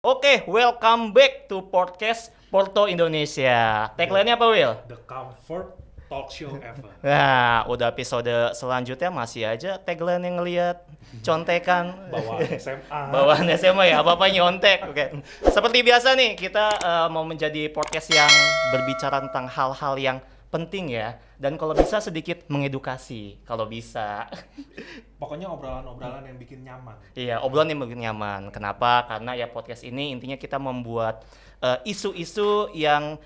Oke, welcome back to podcast Porto Indonesia. Tagline-nya apa, Will? The comfort talk show ever. Nah, udah episode selanjutnya masih aja tagline yang ngeliat contekan. Bawaan SMA. Bawaan SMA ya, apa-apa nyontek. Oke. Seperti biasa nih, kita mau menjadi podcast yang berbicara tentang hal-hal yang penting ya. Dan kalau bisa sedikit mengedukasi, kalau bisa. Pokoknya obrolan-obrolan yang bikin nyaman. Iya, obrolan yang bikin nyaman. Kenapa? Karena ya podcast ini intinya kita membuat isu-isu yang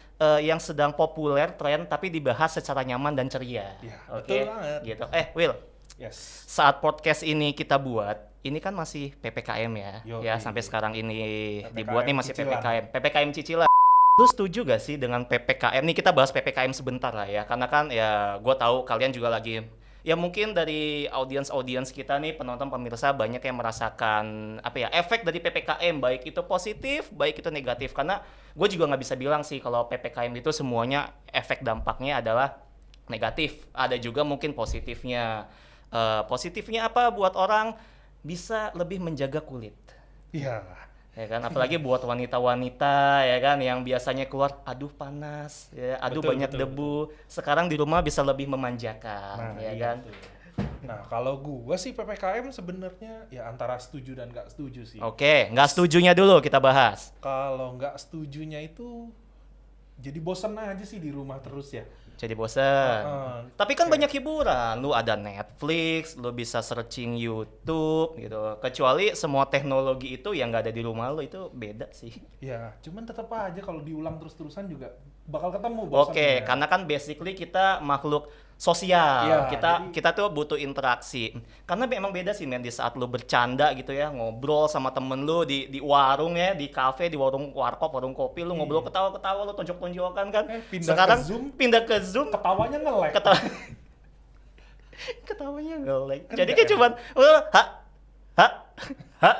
sedang populer, tren, tapi dibahas secara nyaman dan ceria. Iya, Oke, betul banget. gitu. Will, Yes. saat podcast ini kita buat, ini kan masih PPKM ya. Yoi. Ya, sampai sekarang ini PPKM dibuat nih masih cicilan. PPKM cicilan. Lu setuju gak sih dengan PPKM? Nih kita bahas PPKM sebentar lah ya. Karena kan ya gue tahu kalian juga lagi, ya mungkin dari audiens kita nih, penonton pemirsa banyak yang merasakan apa ya, efek dari PPKM, baik itu positif, baik itu negatif. Karena gue juga nggak bisa bilang sih kalau PPKM itu semuanya efek dampaknya adalah negatif. Ada juga mungkin positifnya. Positifnya apa buat orang bisa lebih menjaga kulit. Iya. Ya kan, apalagi buat wanita-wanita ya kan yang biasanya keluar aduh panas ya, aduh Betul, banyak betul, debu. Sekarang di rumah bisa lebih memanjakan ya iya kan. tuh. Nah, kalau gua sih PPKM sebenarnya ya antara setuju dan nggak setuju sih. Oke, nggak setujunya dulu kita bahas. Kalau nggak setujunya itu jadi bosan aja sih di rumah terus ya. Jadi bosen. Tapi kan kayak- banyak hiburan. Lu ada Netflix, lu bisa searching YouTube gitu. Kecuali semua teknologi itu yang nggak ada di rumah lu, itu beda sih. Ya, cuman tetap aja kalau diulang terus-terusan juga bakal ketemu Oke, bosannya. karena kan basically kita makhluk sosial. Iya, Kita tuh butuh interaksi. Karena memang beda sih men di saat lu bercanda gitu ya, ngobrol sama temen lu di warung ya, di kafe, di warung warkop, warung kopi, lu ngobrol ketawa-ketawa, lu tonjok-tonjokan kan. Pindah Sekarang ke Zoom, pindah ke Zoom, ketawanya nge-lag. ketawanya nge-lag. Kan Jadi nggak kayak cuman ha.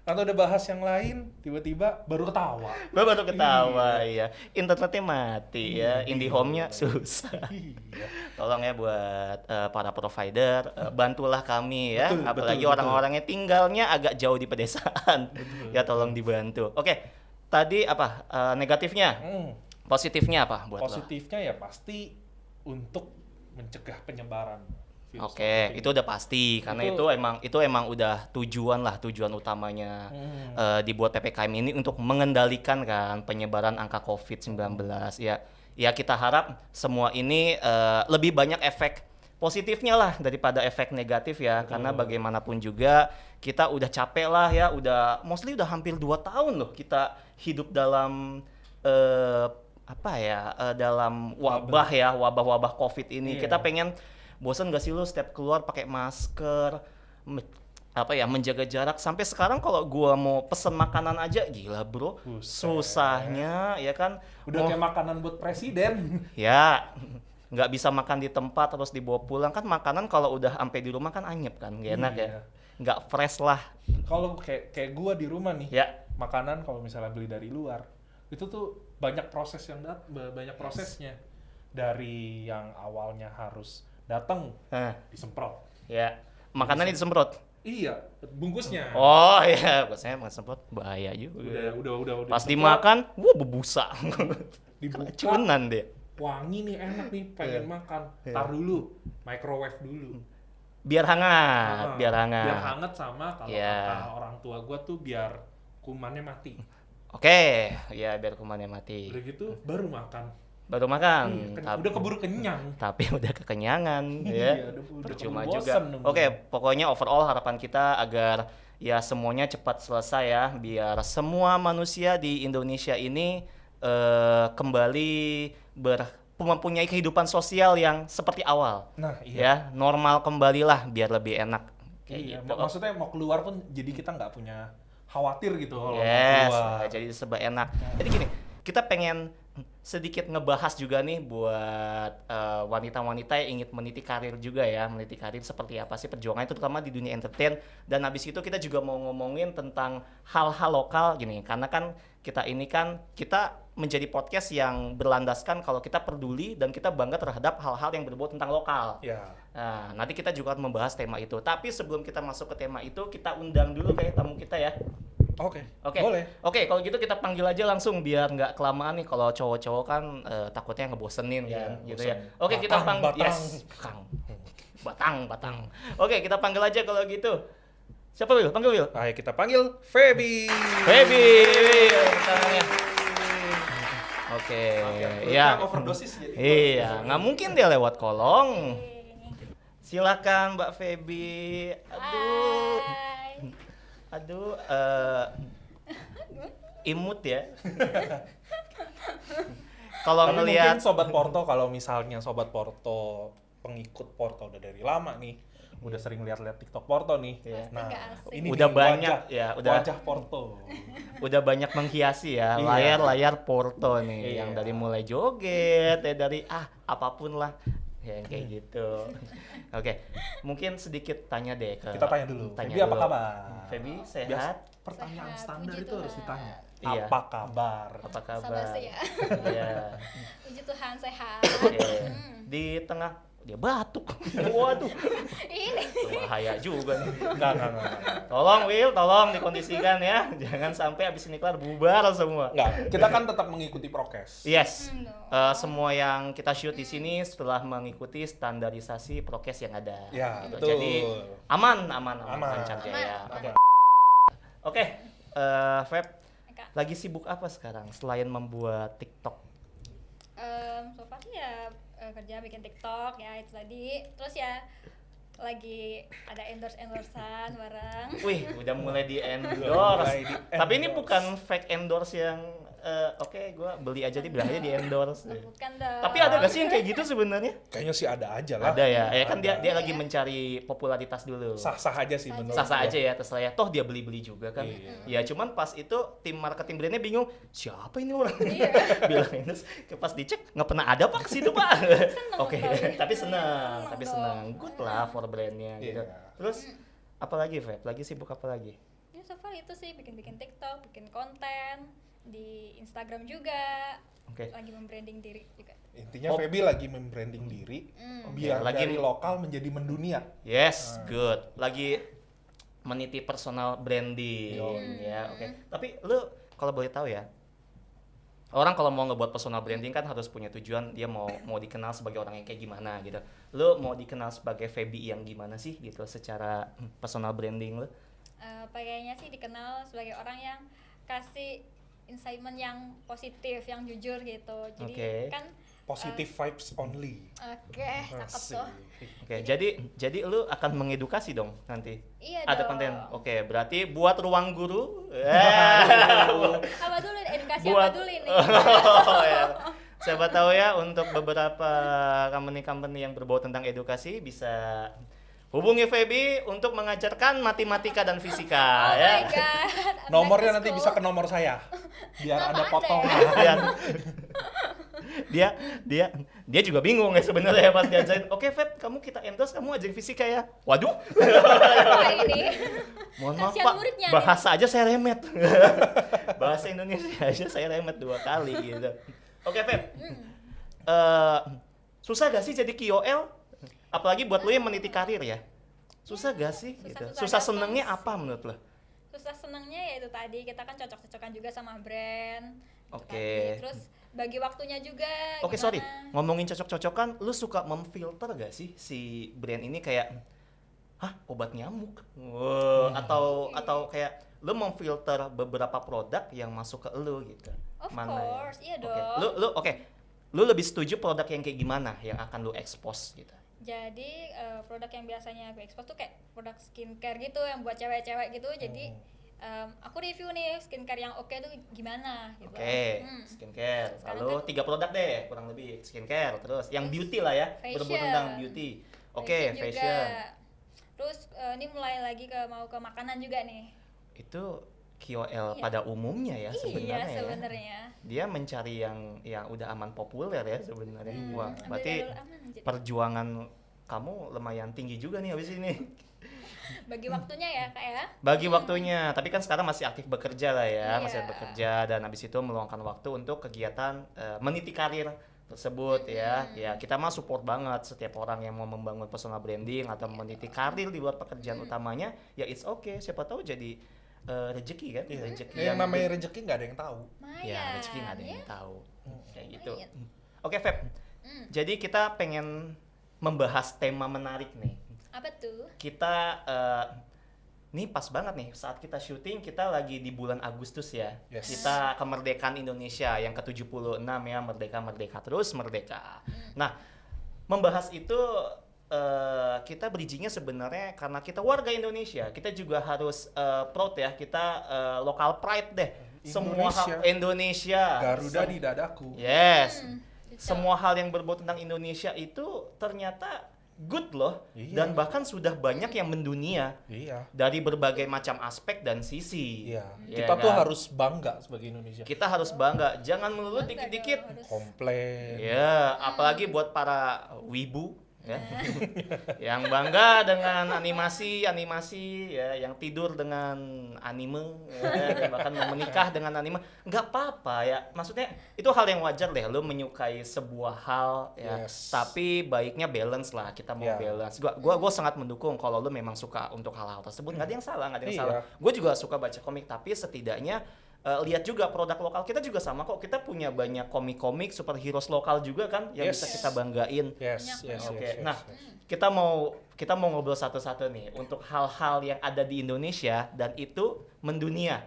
Atau udah bahas yang lain, tiba-tiba baru ketawa. Gua baru ketawa ya. Internetnya mati ya, IndiHome-nya susah. Iya. Tolong ya buat para provider, bantulah kami ya. Betul, Apalagi betul, orang-orangnya tinggalnya agak jauh di pedesaan. Ya tolong dibantu. Oke, tadi apa negatifnya? Positifnya apa buat lo? Positifnya ya pasti untuk mencegah penyebaran virus Oke, COVID itu udah pasti karena itu emang udah tujuan utamanya dibuat PPKM ini untuk mengendalikan kan penyebaran angka COVID-19 ya. Ya kita harap semua ini lebih banyak efek positifnya lah daripada efek negatif ya. Karena bagaimanapun juga kita udah capek lah ya, mostly udah hampir 2 tahun loh kita hidup dalam dalam wabah COVID ini. Iya. Kita pengen, bosan gak sih lu setiap keluar pakai masker, menjaga jarak. Sampai sekarang kalau gua mau pesen makanan aja, gila bro, Buset. susahnya ya kan. Udah kayak makanan buat presiden. Ya nggak bisa makan di tempat terus dibawa pulang kan. Makanan kalau udah sampai di rumah kan anyep kan, gak enak ya, Iya. nggak fresh lah Kalau kayak gua di rumah nih, ya. makanan kalau misalnya beli dari luar, itu tuh banyak prosesnya. Dari yang awalnya harus datang Nah, disemprot. ya makanannya disemprot. Iya, bungkusnya. Oh iya, saya makan semprot bahaya juga. Udah Pas disemprot, dimakan, busa. dibuka, Cunan deh. wangi nih, enak nih, pengen makan. Tar dulu, microwave dulu. Biar hangat, Ah, biar hangat. Biar hangat sama kalau Iya. kata orang tua gua tuh biar kumannya mati. Oke, ya biar kumannya mati. Udah gitu baru makan. Baru Iya, makan. udah keburu kenyang. Tapi udah kekenyangan ya. Iya, udah Percuma keburu juga. bosen nunggu. Oke, pokoknya overall harapan kita agar ya semuanya cepat selesai ya, biar semua manusia di Indonesia ini kembali mempunyai kehidupan sosial yang seperti awal. Nah, Ya, iya. normal kembalilah biar lebih enak. Kayak Iya, gitu. maksudnya mau keluar pun jadi kita nggak punya khawatir gitu kalau mau Yes, keluar. jadi serba enak. Jadi gini, kita pengen sedikit ngebahas juga nih buat wanita-wanita yang ingin meniti karir juga ya, meniti karir seperti apa sih perjuangannya terutama di dunia entertain. Dan habis itu kita juga mau ngomongin tentang hal-hal lokal gini, karena kan kita menjadi podcast yang berlandaskan kalau kita peduli dan kita bangga terhadap hal-hal yang berbau tentang lokal. Ya. Nah, nanti kita juga akan membahas tema itu. Tapi sebelum kita masuk ke tema itu, kita undang dulu kayak tamu kita ya. Oke. Oke. Boleh. Oke, kalau gitu kita panggil aja langsung biar nggak kelamaan nih. Kalau cowok-cowok kan takutnya ngebosenin Iya, kan, gitu bosen. ya. Oke, kita panggil. Batang. Yes, Batang. Oke, kita panggil aja kalau gitu. Siapa Will? Panggil Will. Ayo kita panggil Feby. Feby, tangannya. Oke, ya. Overdosis jadi. Iya, nggak mungkin dia lewat kolong. Silakan Mbak Feby. Aduh, imut ya. Kalau Tapi ngelihat mungkin Sobat Porto, kalau misalnya Sobat Porto pengikut Porto udah dari lama nih, udah sering lihat-lihat TikTok Porto nih. Iya. Nah, Nggak asing. ini Udah nih, banyak, wajah, ya, udah. wajah Porto. udah banyak menghiasi ya Iya. layar-layar Porto nih, Iya. yang dari mulai joget ya, dari apapun lah ya, yang kayak gitu. Oke, mungkin sedikit tanya deh ke Kita tanya dulu. tanya Feby apa dulu. kabar? Feby Biasa sehat? pertanyaan Sehat, standar puji itu harus Tuhan. ditanya. Iya. Apa kabar? Apa kabar? Basa-basi ya. Iya. Puji Tuhan sehat. Oke. Di tengah dia batuk. Waduh, Ini. bahaya juga nih. Enggak. Tolong Will, tolong dikondisikan ya. Jangan sampai abis ini kelar bubar semua. Enggak, kita kan tetap mengikuti prokes. Yes. No. Semua yang kita shoot di sini setelah mengikuti standarisasi prokes yang ada. Ya, Gitu. betul. Jadi aman, lancar Aman. jaya. Aman. Oke, Feb, Kak, lagi sibuk apa sekarang selain membuat TikTok? so far sih ya kerja bikin TikTok ya itu tadi. Terus ya lagi ada endorse-endorsean bareng. Wih, udah mulai di Mulai endorse. di Tapi ini endorse. bukan fake endorse yang oke, gue beli aja dibilang aja di endorse. Bukan dong. Tapi ada gak sih yang kayak gitu sebenarnya? Kayaknya sih ada aja lah. Ada ya, ya kan dia Ada. dia lagi mencari popularitas dulu. Sah-sah aja sih menurut Sah-sah gua. aja ya, terserah ya. Toh dia beli-beli juga kan. Iya. Ya cuman pas itu tim marketing brandnya bingung, siapa ini orang? Iya. Bilang ini, pas dicek nggak pernah ada pak ke situ pak. Oke, dong. tapi senang, Senang tapi dong. senang. Good lah for brandnya gitu. Iya. Terus apa lagi Feb? Lagi sibuk apa lagi? Ya so far itu sih bikin TikTok, bikin konten di Instagram juga. Oke. Lagi membranding diri juga. Intinya Feby lagi membranding diri biar Lagi- dari lokal menjadi mendunia. Yes, good. Lagi meniti personal branding ya, oke. Tapi lu kalau boleh tahu ya, orang kalau mau ngebuat personal branding kan harus punya tujuan, dia mau dikenal sebagai orang yang kayak gimana gitu. Lu mau dikenal sebagai Feby yang gimana sih gitu secara personal branding lu? Kayaknya sih dikenal sebagai orang yang kasih insight yang positif, yang jujur gitu. Jadi Oke. kan Positive vibes only. oke, cakep Asik. tuh. Oke, jadi lu akan mengedukasi dong nanti. Iya Ada dong. konten. Oke, berarti buat ruang guru. Apa dulu edukasi Buat- apa dulu ini? Oh, ya. Siapa tahu ya untuk beberapa company-company yang berbau tentang edukasi bisa hubungi Feby untuk mengajarkan matematika dan fisika Oh ya. my god. I'm Nomornya back to nanti school. bisa ke nomor saya. Biar Kenapa ada ada potongan. Dia, dia juga bingung ya sebenarnya pas diajarin. Oke Feb, kamu kita endorse, kamu ajarin fisika ya. Waduh. Wah, ini. Mohon maaf Kasihan Pak, muridnya nih. bahasa aja saya remet. Bahasa Indonesia aja saya remet 2 kali gitu. Oke Feb, susah gak sih jadi KOL? Apalagi buat lu yang meniti karir ya. Susah gak sih? Gitu. susah Susah senengnya apa menurut lo? Susah senangnya ya itu tadi kita kan cocok-cocokan juga sama brand. Itu Oke. tadi. Terus bagi waktunya juga. Oke gimana? sorry, ngomongin cocok-cocokan, lu suka memfilter gak sih si brand ini kayak, hah obat nyamuk? Wow, atau kayak lu memfilter beberapa produk yang masuk ke lu gitu. Of Mana course, ya? iya Oke. dong. Lu lebih setuju produk yang kayak gimana yang akan lu expose gitu? Jadi produk yang biasanya aku expose tuh kayak produk skincare gitu yang buat cewek-cewek gitu. Jadi aku review nih skincare yang oke tuh gimana gitu. Oke, skincare. Lalu 3 produk deh, kurang lebih skincare. Terus yang beauty lah ya, berbau Fashion. tentang beauty. Oke, juga. fashion. Terus ini mulai lagi mau ke makanan juga nih. Itu KOL Iya. pada umumnya ya sebenarnya. Iya ya. sebenarnya. Dia mencari yang udah aman populer ya sebenarnya. Wah, Ambil berarti jalur aman aja. perjuangan kamu lumayan tinggi juga nih habis ini. Bagi waktunya ya kak ya. Bagi waktunya, tapi kan sekarang masih aktif bekerja lah ya, masih Iya. bekerja dan habis itu meluangkan waktu untuk kegiatan meniti karir tersebut ya. Ya, kita mah support banget setiap orang yang mau membangun personal branding atau meniti karir di luar pekerjaan utamanya, ya it's okay, siapa tahu jadi rezeki kan, Iya. rezeki Yang namanya rezeki nggak ada yang tahu. Lumayan. ya rezeki nggak ada yang tahu, kayak gitu. Lumayan. Oke Feb, jadi kita pengen membahas tema menarik nih. Apa tuh? Kita nih pas banget nih saat kita syuting, kita lagi di bulan Agustus ya. Yes. Kita kemerdekaan Indonesia yang ke-76 ya, merdeka terus merdeka. Nah, membahas itu kita bridgingnya sebenarnya karena kita warga Indonesia, kita juga harus proud ya, kita local pride deh. Semua Indonesia. hal Indonesia. Garuda di dadaku. Yes. Bisa. Semua hal yang berbau tentang Indonesia itu ternyata good loh. Iya. Dan bahkan sudah banyak yang mendunia Iya. dari berbagai macam aspek dan sisi. Iya. Iya Kita tuh kan? harus bangga sebagai Indonesia. Kita harus bangga, jangan melulu Bangga dikit-dikit. dong, harus. Komplain. Ya, apalagi buat para wibu ya. Yang bangga dengan animasi ya, yang tidur dengan anime ya, dan bahkan mau menikah dengan anime, nggak apa-apa ya. Maksudnya itu hal yang wajar deh, lo menyukai sebuah hal ya. Yes. Tapi baiknya balance lah, kita mau Ya. balance. Gua sangat mendukung kalau lo memang suka untuk hal-hal tersebut. Nggak ada yang salah, nggak ada yang Iya. salah. Gue juga suka baca komik, tapi setidaknya lihat juga produk lokal kita juga sama kok. Kita punya banyak komik-komik superheroes lokal juga kan yang Yes. bisa kita banggain. Yes, Banyak, yes, Oke, yes, yes, nah yes. kita mau ngobrol satu-satu nih untuk hal-hal yang ada di Indonesia dan itu mendunia,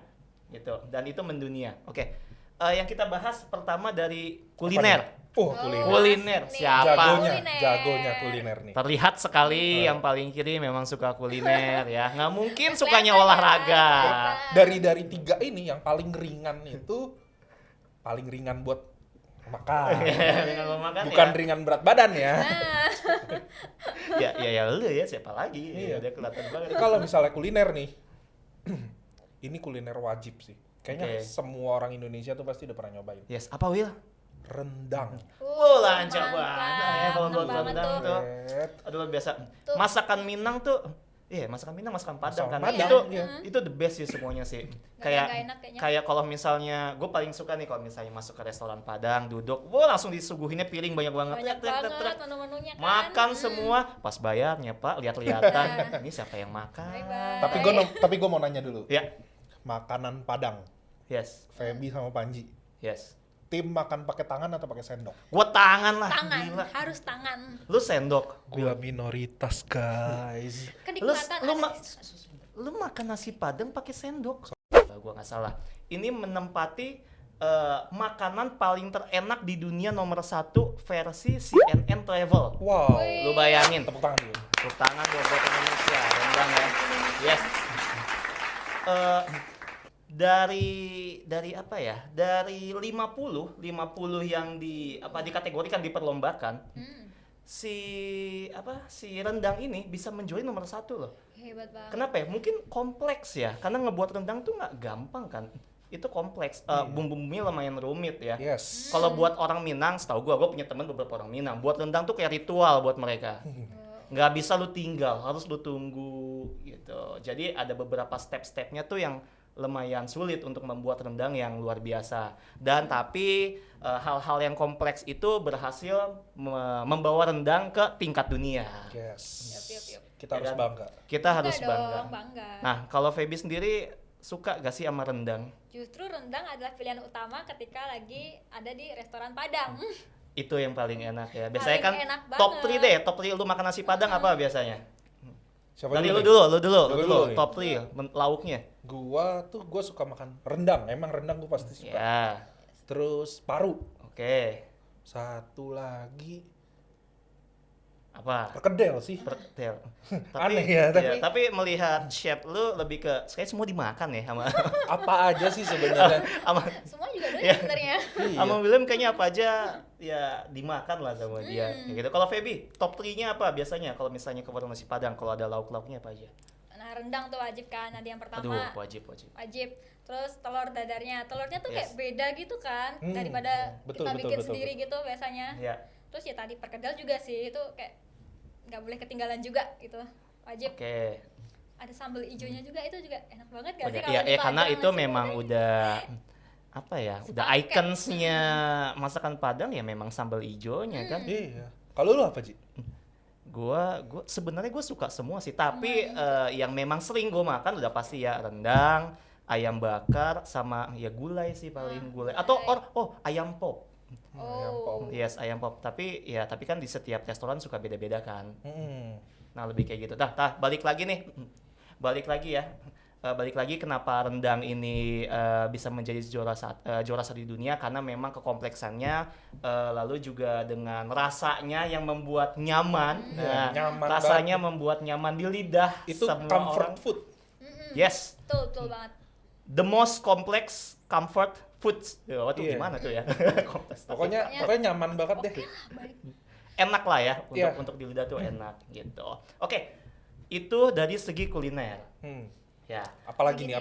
gitu. Dan itu mendunia. Oke, yang kita bahas pertama dari kuliner. Oh, Oh. kuliner. Kuliner, Nih. siapa? Jagonya, Kuliner. jagonya kuliner nih. Terlihat sekali Oh. yang paling kiri memang suka kuliner ya. Nggak mungkin Kelihatan sukanya ya, olahraga. Dari tiga ini yang paling ringan itu paling ringan buat makan. Dengan memakan Bukan ya. ringan berat badan ya. Ya lu ya, siapa lagi? Iya. Udah kelihatan banget. Tapi kalau misalnya kuliner nih, ini kuliner wajib sih. Kayaknya Oke. semua orang Indonesia tuh pasti udah pernah nyobain. Yes, apa Will? Rendang. Lancar mantap. banget ya kalau buat Enak banget rendang tuh. tuh. Set. Aduh luar biasa. Tuh. Masakan Minang tuh, masakan Minang, masakan Padang Masakan kan. Padang, itu iya. itu the best sih semuanya sih. Nggak Kayak enak kayaknya. kayak kalau misalnya gue paling suka nih kalau misalnya masuk ke restoran Padang, duduk, langsung disuguhinnya piring banyak banget. Banyak Trek, trek, trek, banget trek. menu-menunya kan. Makan semua, pas bayarnya Pak, lihat-lihatan. Ini siapa yang makan? Bye-bye. Tapi gue mau nanya dulu. Ya, Makanan Padang, yes, Feby sama Panji. yes. Tim makan pakai tangan atau pakai sendok? Gua tangan lah, Tangan, gila. harus tangan. Lu sendok. Gua minoritas, guys. Kenikmatan Lu ada. lu makan nasi Padang pakai sendok. Gua nggak salah. Ini menempati makanan paling terenak di dunia nomor 1 versi CNN Travel. Wow. Wih. Lu bayangin. Tepuk tangan dulu. Tepuk tangan buat Indonesia, rendang ya. Yes. Dari apa ya? Dari 50 yang dikategorikan diperlombakan, si rendang ini bisa menjuari nomor 1 loh. Hebat banget. Kenapa ya? Mungkin kompleks ya, karena ngebuat rendang tuh nggak gampang kan. Itu kompleks, bumbu-bumbunya lumayan rumit ya. Yes. Kalau buat orang Minang, setahu gue punya teman beberapa orang Minang, buat rendang tuh kayak ritual buat mereka. Nggak bisa lu tinggal, harus lu tunggu gitu. Jadi ada beberapa step-stepnya tuh yang lumayan sulit untuk membuat rendang yang luar biasa. Dan tapi hal-hal yang kompleks itu berhasil membawa rendang ke tingkat dunia. Yes. Yup. Kita Ya harus kan? bangga. Kita harus Enggak bangga. dong, bangga. Nah, kalau Feby sendiri suka gak sih sama rendang? Justru rendang adalah pilihan utama ketika lagi ada di restoran Padang. Itu yang paling enak ya. Biasanya kan Paling enak top banget. 3 deh, top 3 lu makan nasi Padang apa biasanya? Siapa Dari dulu lu nih? dulu, Lu dulu nih. top 3 lauknya. Gua suka makan rendang. Emang rendang gua pasti suka. Ya. Terus paru. Oke. Satu lagi Apa? perkedel sih. Perkedel. Aneh ya, tapi melihat chef lu lebih ke kayak semua dimakan ya sama Apa aja sih sebenarnya? sama Semua juga doyan Iya. sebenarnya. Iya. sama William kayaknya apa aja ya dimakan lah sama dia. Kayak gitu. Kalau Feby, top 3-nya apa biasanya kalau misalnya ke warung nasi Padang kalau ada lauk-lauknya apa aja? Nah, rendang tuh wajib kan. Ada yang pertama. Aduh, wajib. Wajib. Terus telur dadarnya. Telurnya tuh Yes. kayak beda gitu kan Hmm, daripada betul, kita betul, bikin betul, sendiri gitu biasanya. Ya. Terus ya tadi perkedel juga sih, itu kayak nggak boleh ketinggalan juga gitu. Wajib. Oke. Ada sambal ijonya juga, itu juga enak banget gak Oh, sih ya, kalau di karena Padang itu nasi memang goreng? udah apa ya? Udah Sepaket. iconsnya masakan Padang ya memang sambal ijonya kan. Iya. Kalau lu apa, Ji? Gua sebenarnya gue suka semua sih, tapi yang memang sering gue makan udah pasti ya rendang, ayam bakar, sama ya gulai sih paling gulai. Atau ayam pop. Ayam pop. Yes, ayam pop. Tapi kan di setiap restoran suka beda-beda kan. Mm-mm. Nah, lebih kayak gitu. Balik lagi nih. Balik lagi ya. Balik lagi kenapa rendang ini bisa menjadi juara satu di dunia, karena memang kekompleksannya, lalu juga dengan rasanya yang membuat nyaman. Nah, nyaman rasanya membuat nyaman di lidah Itu semua comfort orang. food. Yes, Betul banget. the most complex comfort foods. Itu Iya. gimana tuh ya? Kompleks. Pokoknya nyaman banget deh. Baik. Enak lah ya Iya. untuk di lidah tuh enak gitu. Oke. Itu dari segi kuliner. Hmm. Ya. Apalagi nih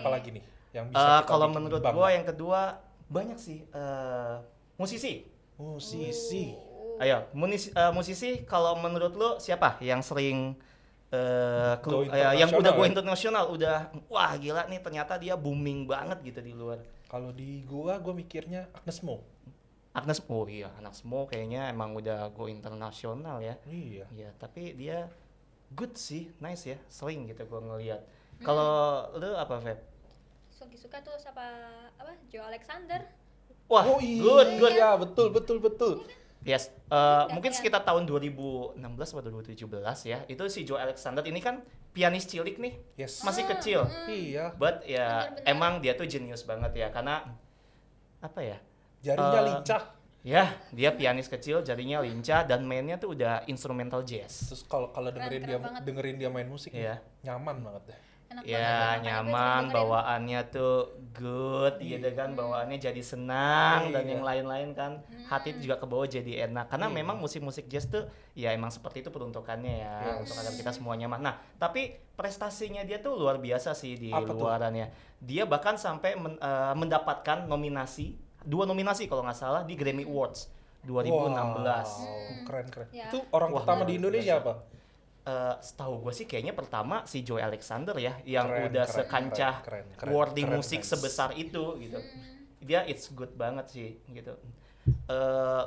yang bisa kita Kalau bikin menurut bangga? gua yang kedua banyak sih musisi. Musisi. Ayo, musisi kalau menurut lu siapa yang sering Go yang udah internasional go ya? internasional, udah wah gila nih ternyata dia booming banget gitu di luar. Kalau di gua mikirnya Agnes Mo. Agnes Mo, iya, Agnes Mo kayaknya emang udah go internasional ya. Iya. Iya, tapi dia good sih, nice ya, sering gitu gua ngeliat. Kalau lu apa, Feb? Suka tuh siapa Joe Alexander. Wah, Oh iya, good. Iya, betul. Yes, Iya, mungkin iya. sekitar tahun 2016 atau 2017 ya. Itu si Joe Alexander ini kan pianis cilik nih, Yes. masih kecil. Iya. But ya Bener-bener. emang dia tuh jenius banget ya, karena apa ya? Jarinya Eh, lincah. Ya, dia pianis kecil, jarinya lincah dan mainnya tuh udah instrumental jazz. Terus kalau Keren banget. dengerin dia main musik Iya. nyaman banget deh. Enak Ya, banget. Makanya gue nyaman, sering dengerin. bawaannya tuh good gitu kan, bawaannya jadi senang dan Iya. yang lain-lain kan. Hati juga kebawa jadi enak. Karena Iya. memang musik-musik jazz tuh ya emang seperti itu peruntukannya ya, Yes. untuk agar kita semua nyaman. Nah, tapi prestasinya dia tuh luar biasa sih di Apa tuh? luarannya. Dia bahkan sampai mendapatkan dua nominasi kalau nggak salah di Grammy Awards 2016. Wow, keren. Ya. Itu orang Wah, pertama di luar Indonesia biasa. apa? Setahu gue sih kayaknya pertama si Joey Alexander ya, yang Keren, udah keren, sekancah keren, award di keren, musik keren. sebesar itu gitu. Dia it's good banget sih gitu.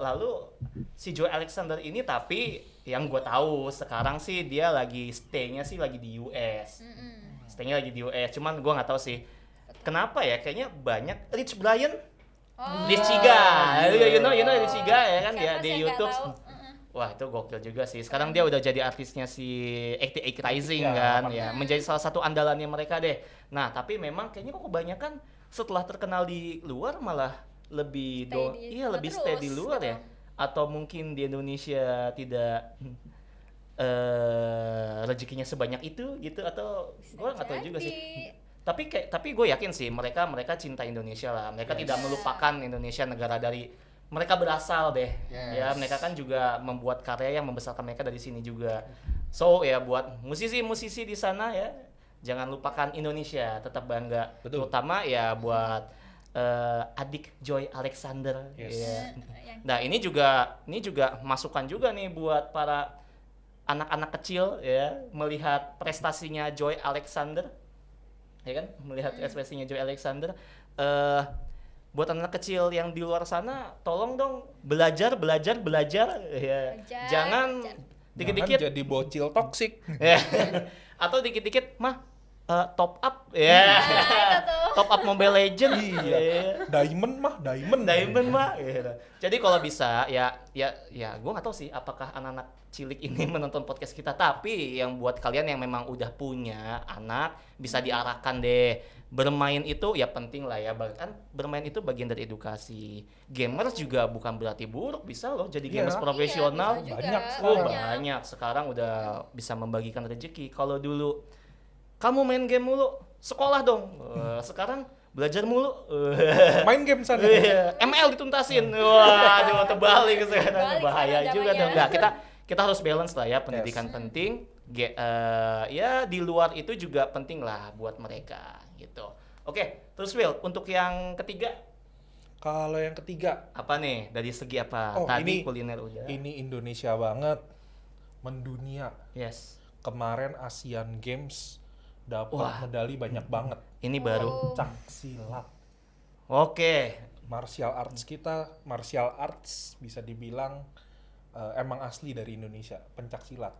Lalu si Joey Alexander ini, tapi yang gue tahu sekarang sih dia lagi stay-nya sih lagi di US. Stay-nya lagi di US. Cuman gue nggak tahu sih kenapa ya, kayaknya banyak Rich Brian, Oh. Rich Chiga, you know Rich Chiga ya kan ya Siapa di sih yang nggak YouTube. tahu? Wah, itu gokil juga sih. Sekarang dia udah jadi artisnya si 88 Rising Ya, kan, makanya. ya menjadi salah satu andalannya mereka deh. Nah, tapi memang kayaknya kok kebanyakan setelah terkenal di luar malah lebih lebih stay di terus, luar gitu. ya. Atau mungkin di Indonesia tidak rezekinya sebanyak itu gitu, atau gue nggak tahu juga sih. Tapi gue yakin sih mereka cinta Indonesia lah. Mereka tidak melupakan Indonesia, negara dari mereka berasal deh. Yes. Ya, mereka kan juga membuat karya yang membesarkan mereka dari sini juga. So ya buat musisi-musisi di sana ya, jangan lupakan Indonesia, tetap bangga. Betul. Terutama ya buat adik Joy Alexander. Yes. Ya. Yang Nah, ini juga masukan juga nih buat para anak-anak kecil ya, melihat prestasinya Joy Alexander. Ya kan? Melihat ekspresinya Joy Alexander. Buat anak kecil yang di luar sana, tolong dong belajar ya. Belajar, Jangan Jangan dikit-dikit jadi bocil toksik. ya. Atau dikit-dikit mah top up ya. itu tuh. Top up Mobile Legend. Iya. Diamond Mah gitu. Jadi kalau bisa ya gue nggak tahu sih apakah anak-anak cilik ini menonton podcast kita, tapi yang buat kalian yang memang udah punya anak bisa diarahkan deh. Bermain itu ya penting lah ya, bahkan bermain itu bagian dari edukasi. Gamers juga bukan berarti buruk, bisa loh jadi Iya. gamers profesional. Iya, bisa juga. Banyak Oh, sekarang. banyak. Sekarang udah bisa membagikan rezeki. Kalau dulu kamu main game mulu, sekolah dong. Sekarang belajar mulu. Main game sana. Iya, ML dituntasin. Waduh, terbalik sekarang. Terbalik Bahaya sekarang juga zamannya. tuh. Enggak, kita harus balance lah ya, pendidikan penting. Ya di luar itu juga penting lah buat mereka gitu. Oke, terus Will, untuk yang ketiga Kalau yang ketiga, apa nih? Dari segi apa? Oh, Tadi ini- kuliner udah. ini Indonesia banget, mendunia. Yes. Kemarin Asian Games dapat Wah. medali banyak banget. Ini baru. Oh. Pencak silat. Oke. Martial arts bisa dibilang emang asli dari Indonesia, pencak silat.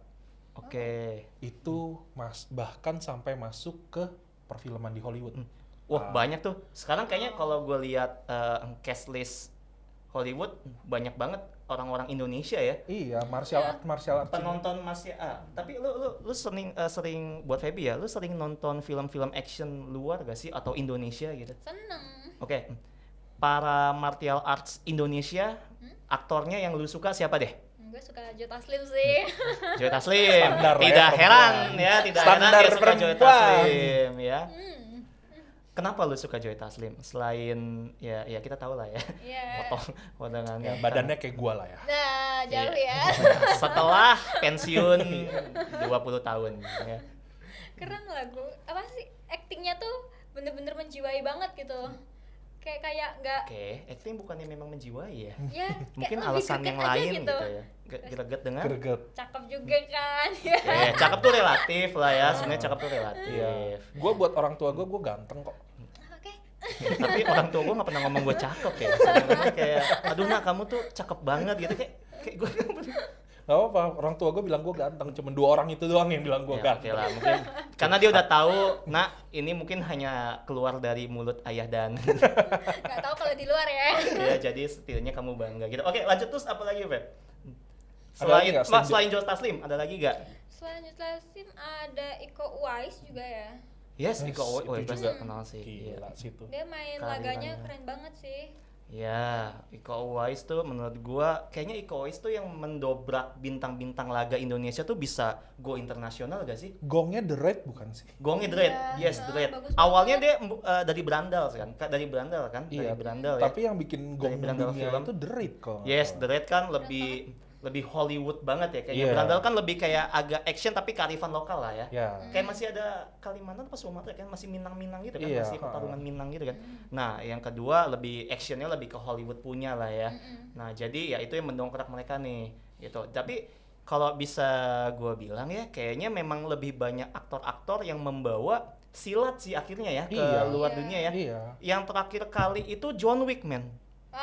Oke. Itu bahkan sampai masuk ke perfilman di Hollywood. Wah, banyak tuh. Sekarang kayaknya kalau gue lihat cast list Hollywood banyak banget orang-orang Indonesia ya. Iya, martial art. Penonton masih tapi lu sering buat Feby ya, lu sering nonton film-film action luar gak sih atau Indonesia gitu? Seneng. Oke. Para martial arts Indonesia, aktornya yang lu suka siapa deh? Gue suka Joe Taslim sih. Joy Taslim. Standar ya, Tidak heran perempuan. ya, tidak Standar heran dia suka Joy perempuan. Taslim ya. Kenapa lu suka Joy Taslim? Selain ya kita tahu lah ya. Iya. Potongannya. Ya, badannya kayak gua lah ya. Nah, jauh Iya. ya. Setelah pensiun 20 tahun ya. Keren lagu. Apa sih? Actingnya tuh bener-bener menjiwai banget gitu. Kayak nggak Oke, acting bukannya memang menjiwai ya? ya Mungkin kayak lebih alasan greget yang aja lain gitu ya. Greget dengan Greget. cakep juga kan. Ya. cakep tuh relatif lah ya. Sebenarnya cakep tuh relatif. Iya. Gua buat orang tua gua ganteng kok. Oke. Tapi orang tua gue nggak pernah ngomong gue cakep ya. Sebenarnya kayak, aduh nak kamu tuh cakep banget gitu kayak gue. Gak apa-apa, orang tua gue bilang gue ganteng, cuma 2 orang itu doang yang bilang gue Ya, oke ganteng. lah, mungkin karena dia udah tahu, nak ini mungkin hanya keluar dari mulut ayah dan Nggak tahu kalau di luar ya. ya jadi setidaknya kamu bangga gitu. Oke, lanjut terus apa lagi, Feb? Ada lagi nggak? Selain Joe Taslim, ada lagi gak? Selain Joe Taslim ada Iko Uwais juga ya. Yes, Yes, Iko Uwais. itu Oh, itu juga. kenal sih. Iya. Gila situ. Dia main Karirnya. laganya keren banget sih. Ya, Iko Uwais tuh menurut gua kayaknya Iko Uwais tuh yang mendobrak bintang-bintang laga Indonesia tuh bisa go internasional gak sih? Gongnya The Raid bukan sih? Gongnya The Raid, Iya. yes The Ah, Raid. bagus Awalnya banget. dia dari Brandal kan, dari Brandal kan, dari Brandal ya. Tapi yang bikin gong Brandal dunia film. itu The Raid kok. Yes, The Raid kan lebih Hollywood banget ya kayaknya. Iya. Brandal kan lebih kayak agak action tapi kearifan lokal lah ya. Ya. Kayak masih ada Kalimantan apa Sumatera kan masih Minang-Minang gitu kan, Iya, masih pertarungan Minang gitu kan. Nah, yang kedua lebih actionnya lebih ke Hollywood punya lah ya. Nah, jadi ya itu yang mendongkrak mereka nih gitu. Tapi kalau bisa gue bilang ya kayaknya memang lebih banyak aktor-aktor yang membawa silat sih akhirnya ya ke Iya. luar Iya. dunia ya. Iya. Yang terakhir kali itu John Wick, man.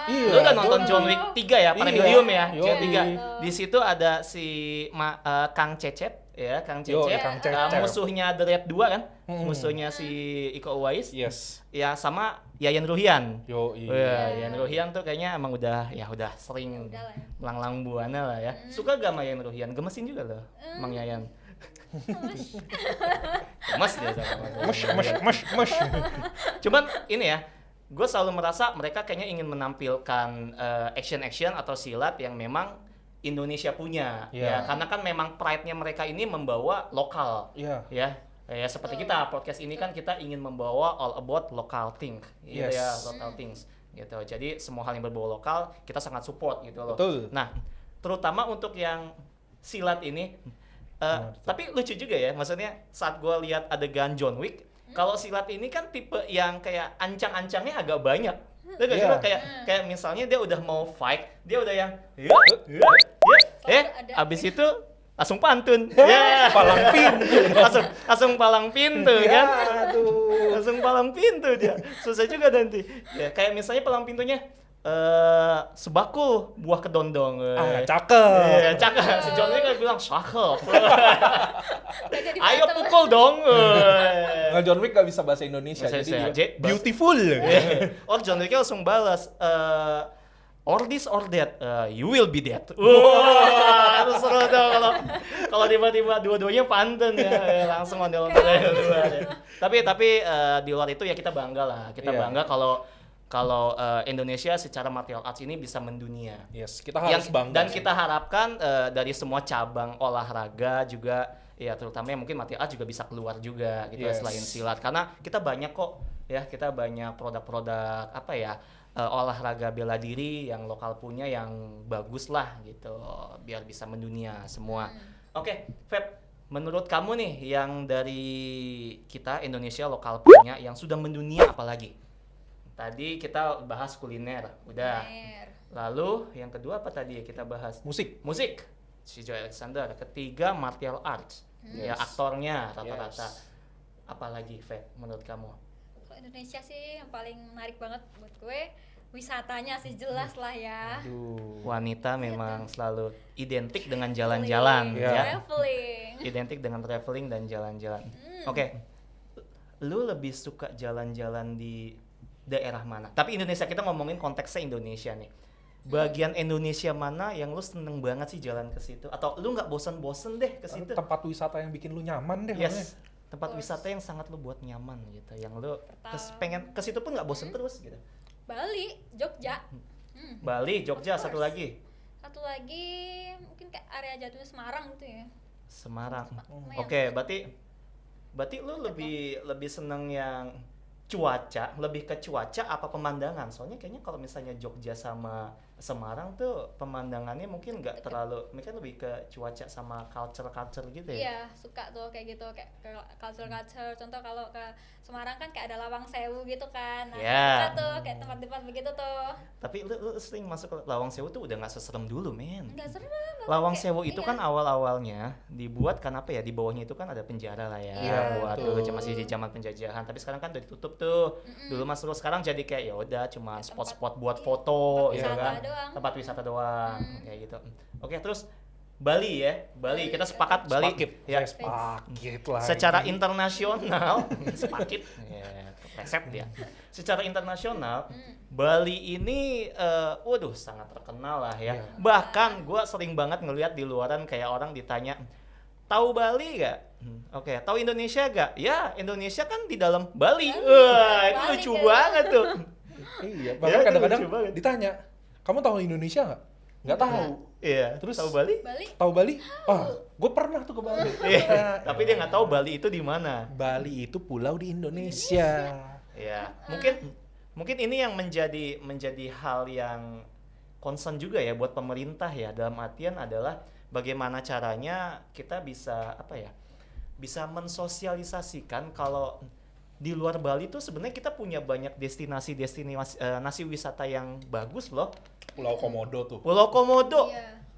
Iya. Lu udah nonton John Wick 3 ya, Premium ya, Yoi. John 3. Di situ ada si Kang Cecep ya, Kang Yoi, Cecep. Kang Cecep. Musuhnya The Red 2 kan? Mm-mm. Musuhnya si Iko Uwais. Yes. Ya sama Yayan Ruhian. Yo. Wah, Yayan Ruhian tuh kayaknya emang udah sering Udah lah ya. melanglang buana lah ya. Suka gak sama Yayan Ruhian? Gemesin juga loh, Mang Yayan. Gemes dia sama Mush. Cuman ini ya, gue selalu merasa mereka kayaknya ingin menampilkan action-action atau silat yang memang Indonesia punya, Iya. ya karena kan memang pride-nya mereka ini membawa lokal, Iya. ya. Ya seperti kita podcast ini kan kita ingin membawa all about local thing, gitu Yes. ya, local things, gitu. Jadi semua hal yang berbau lokal kita sangat support gitu loh. Betul. Nah, terutama untuk yang silat ini, tapi lucu juga ya, maksudnya saat gue lihat adegan John Wick, kalau silat ini kan tipe yang kayak ancang-ancangnya agak banyak. Lu gak sih, Iya. Lo? Kayak misalnya dia udah mau fight, dia udah yang abis itu langsung pantun. Ya, Palang pintu. langsung palang pintu Ya, kan. aduh. Langsung palang pintu dia. Susah juga nanti. Ya, kayak misalnya palang pintunya sebakul buah kedondong. Ah, cakep. Iya, cakep. Si John Wick kan bilang cakep. Nggak jadi Ayo battle. pukul dong. Nah, John Wick gak bisa bahasa Indonesia, Bahasa jadi Indonesia. dia beautiful. Oh, John Wick langsung balas or this or that, you will be dead. Wah, itu seru tuh kalau tiba-tiba dua-duanya pantun ya, langsung ondel-ondel dua. Tapi di luar itu ya kita bangga lah. Kita Iya. bangga kalau Indonesia secara martial arts ini bisa mendunia. Yes, kita harus bangga. Dan sih. kita harapkan dari semua cabang olahraga juga ya terutama yang mungkin martial arts juga bisa keluar juga gitu Yes. selain silat karena kita banyak kok ya, kita banyak produk-produk apa ya olahraga bela diri yang lokal punya yang bagus lah gitu biar bisa mendunia semua. Oke, Feb, menurut kamu nih yang dari kita Indonesia lokal punya yang sudah mendunia apalagi? Tadi kita bahas kuliner, udah. Bener. Lalu yang kedua apa tadi ya kita bahas? Musik. Musik. Si Joy Alexander. Ketiga martial arts. Ya Yes. aktornya rata-rata. Yes. Apalagi Feb menurut kamu? Kalau Indonesia sih yang paling menarik banget buat gue wisatanya sih jelas lah ya. Aduh. Wanita memang selalu identik dengan jalan-jalan, Iya. ya. Traveling. Identik dengan traveling dan jalan-jalan. Oke, lu lebih suka jalan-jalan di daerah mana? Tapi Indonesia, kita ngomongin konteksnya Indonesia nih. Bagian Indonesia mana yang lu seneng banget sih jalan ke situ? Atau lu nggak bosen-bosen deh ke situ? Tempat wisata yang bikin lu nyaman deh. Yes, tempat Bos. wisata yang sangat lu buat nyaman gitu, yang lu Pertama. pengen ke situ pun nggak bosen terus gitu. Bali, Jogja. Bali, Jogja, Of satu course. lagi Satu lagi mungkin kayak area jatuhnya Semarang gitu ya. Semarang. Lumayan. Oke, berarti lu lebih seneng yang cuaca, lebih ke cuaca apa pemandangan? Soalnya kayaknya kalau misalnya Jogja sama Semarang tuh pemandangannya mungkin nggak terlalu, mungkin lebih ke cuaca sama culture gitu ya. Iya, suka tuh kayak gitu, kayak ke culture. Contoh kalau ke Semarang kan kayak ada Lawang Sewu gitu kan. Nah, Iya. suka tuh kayak tempat-tempat begitu tuh. Tapi lu sering masuk ke Lawang Sewu tuh udah nggak seserem dulu, men. Enggak serem. bahkan Lawang kayak- Sewu itu iya. kan awal-awalnya dibuat kan apa ya, di bawahnya itu kan ada penjara lah ya, Iya, buat betul. dulu masih di zaman penjajahan. Tapi sekarang kan udah ditutup tuh. Dulu mas lu, sekarang jadi kayak ya udah cuma Tempat- spot-spot buat foto, tempat ya wisata kan, doang. tempat wisata doang, kayak gitu. Oke, terus Bali ya, Bali kita sepakat Bali Spakit. ya. Spakit lah. Secara internasional, sepakit, ya, kepleset ya. Secara internasional, Bali ini, waduh sangat terkenal lah ya. Iya. Bahkan gue sering banget ngelihat di luaran kayak orang ditanya, tahu Bali gak? Oke, tahu Indonesia gak? Ya, Indonesia kan di dalam Bali. Wah, itu Bali lucu kan. banget tuh. Iya, Ya, bahkan itu kadang-kadang lucu banget. ditanya, kamu tahu Indonesia nggak? Nggak tahu. Iya, Terus? tahu Bali? Bali Tahu Bali? Ah, gue pernah tuh ke Bali. Iya, tapi dia nggak tahu Bali itu di mana. Bali itu pulau di Indonesia. Ya, mungkin ini yang menjadi hal yang concern juga ya buat pemerintah ya, dalam artian adalah bagaimana caranya kita bisa bisa mensosialisasikan kalau di luar Bali tuh sebenarnya kita punya banyak destinasi wisata yang bagus loh. Pulau Komodo tuh. Pulau Komodo.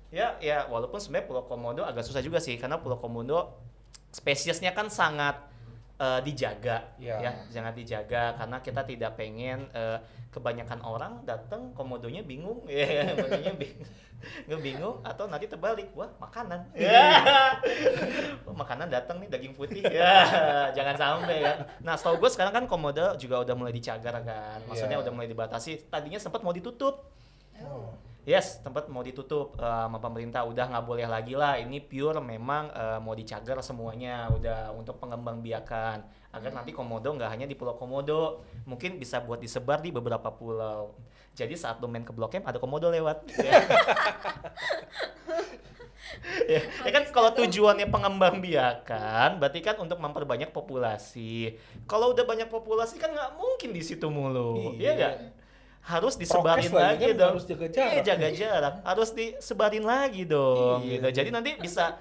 iya. Ya, walaupun sebenarnya Pulau Komodo agak susah juga sih, karena Pulau Komodo spesiesnya kan sangat dijaga, Iya. ya, sangat dijaga karena kita tidak pengen kebanyakan orang datang Komodonya bingung, ya, bingung atau nanti terbalik, wah makanan, ya, wah, makanan datang nih daging putih, ya, jangan sampai ya. Nah, setahu gue sekarang kan Komodo juga udah mulai dicagar kan, maksudnya Iya. udah mulai dibatasi. Tadinya sempat mau ditutup. Oh. Yes, tempat mau ditutup sama pemerintah, udah nggak boleh lagi lah. Ini pure memang mau dicagar semuanya, udah untuk pengembang biakan agar nanti Komodo nggak hanya di Pulau Komodo, mungkin bisa buat disebar di beberapa pulau. Jadi saat lu main ke Blok M ada Komodo lewat. Ya kan kalau tujuannya pengembang biakan, berarti kan untuk memperbanyak populasi. Kalau udah banyak populasi kan nggak mungkin di situ mulu, iya Iya. nggak? Harus disebarin Prokes lagi kan, dong. harus jaga jarak. Iya, jaga jarak. Harus disebarin lagi dong, Iya. gitu. Jadi nanti bisa,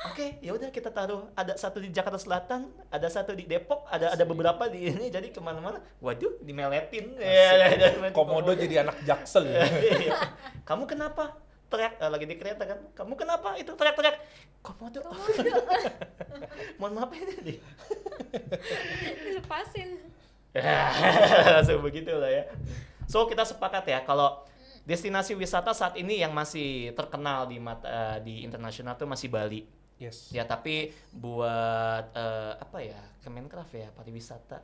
oke, ya udah kita taruh, ada satu di Jakarta Selatan, ada satu di Depok, ada beberapa di ini. Jadi kemana-mana, waduh, dimeletin. Ya, Komodo jadi anak jaksel. Iya. Kamu kenapa? Teriak lagi di kereta kan? Kamu kenapa itu teriak-teriak? Komodo. Mohon maaf ini. Dilepasin. Langsung begitu lah ya. So kita sepakat ya kalau destinasi wisata saat ini yang masih terkenal di internasional tuh masih Bali. Yes. Ya, tapi buat Kemenkraf ya, pariwisata.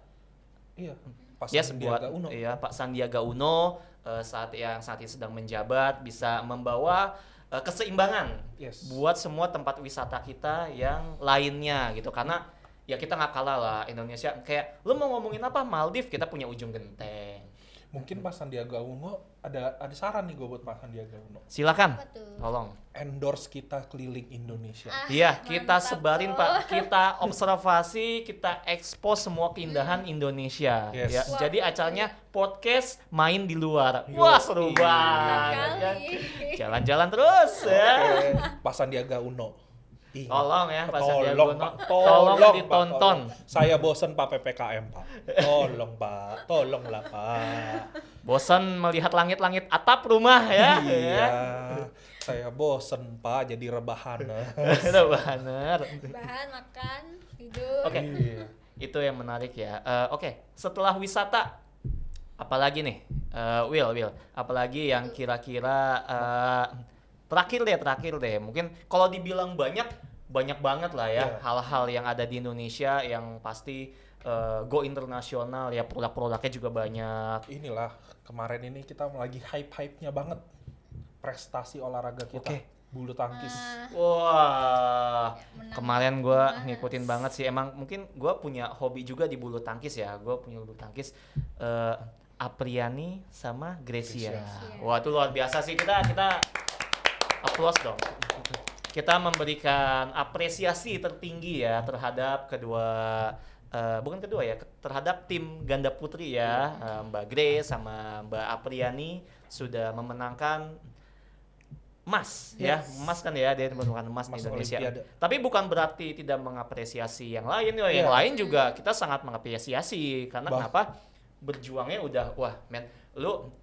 Iya. Pas Yes, Sandiaga buat Uno. Iya, Pak Sandiaga Uno saat ini sedang menjabat bisa membawa keseimbangan Yes. buat semua tempat wisata kita yang lainnya gitu, karena ya kita nggak kalah lah Indonesia. Kayak lu mau ngomongin apa, Maldives kita punya Ujung Genteng. Mungkin Pak Sandiaga Uno ada saran nih gue buat Pak Sandiaga Uno. Silakan, Apa tuh? tolong. Endorse kita keliling Indonesia. Ah, Iya, kita mantap sebarin tuh. Pak, kita observasi, kita expose semua keindahan Indonesia. Yes. Ya, Wah, jadi acaranya podcast main di luar. Yo, Wah, seru iya. banget Kali. kan. Jalan-jalan terus ya. Oke, Pak Sandiaga Uno. Ingat. Tolong ya, Pak Sandiaga Tolong, Uno. Pak. Tolong Pak, ditonton. tolong. Saya bosen Pak PPKM, Pak. Tolong, Pak. Tolonglah, Pak. Bosan melihat langit-langit atap rumah ya. Iya. Saya bosen, Pak, jadi rebahan. Itu benar. Bahan makan, tidur. Oke. Iya. Itu yang menarik ya. Oke, setelah wisata apalagi nih Will, apalagi yang kira-kira terakhir deh. Mungkin kalau dibilang banyak banget lah ya Iya. hal-hal yang ada di Indonesia yang pasti go internasional ya, produk-produknya juga banyak. Inilah kemarin ini kita lagi hype-hype-nya banget prestasi olahraga kita, Oke. bulu tangkis. Wah, menang. kemarin gue Mas. ngikutin banget sih. Emang mungkin gue punya hobi juga di bulu tangkis ya. Gue punya bulu tangkis. Apriani sama Gracia. Gracia. Wah, itu luar biasa sih. Kita applause dong. Kita memberikan apresiasi tertinggi ya terhadap terhadap tim ganda putri ya, Mbak Grace sama Mbak Apriani sudah memenangkan emas ya, Yes. emas kan ya, dia menemukan emas di Emas Indonesia. Olimpiade. Tapi bukan berarti tidak mengapresiasi yang lain, ya. Yang Iya. lain juga kita sangat mengapresiasi karena Bah- kenapa? Berjuangnya udah, wah men, lu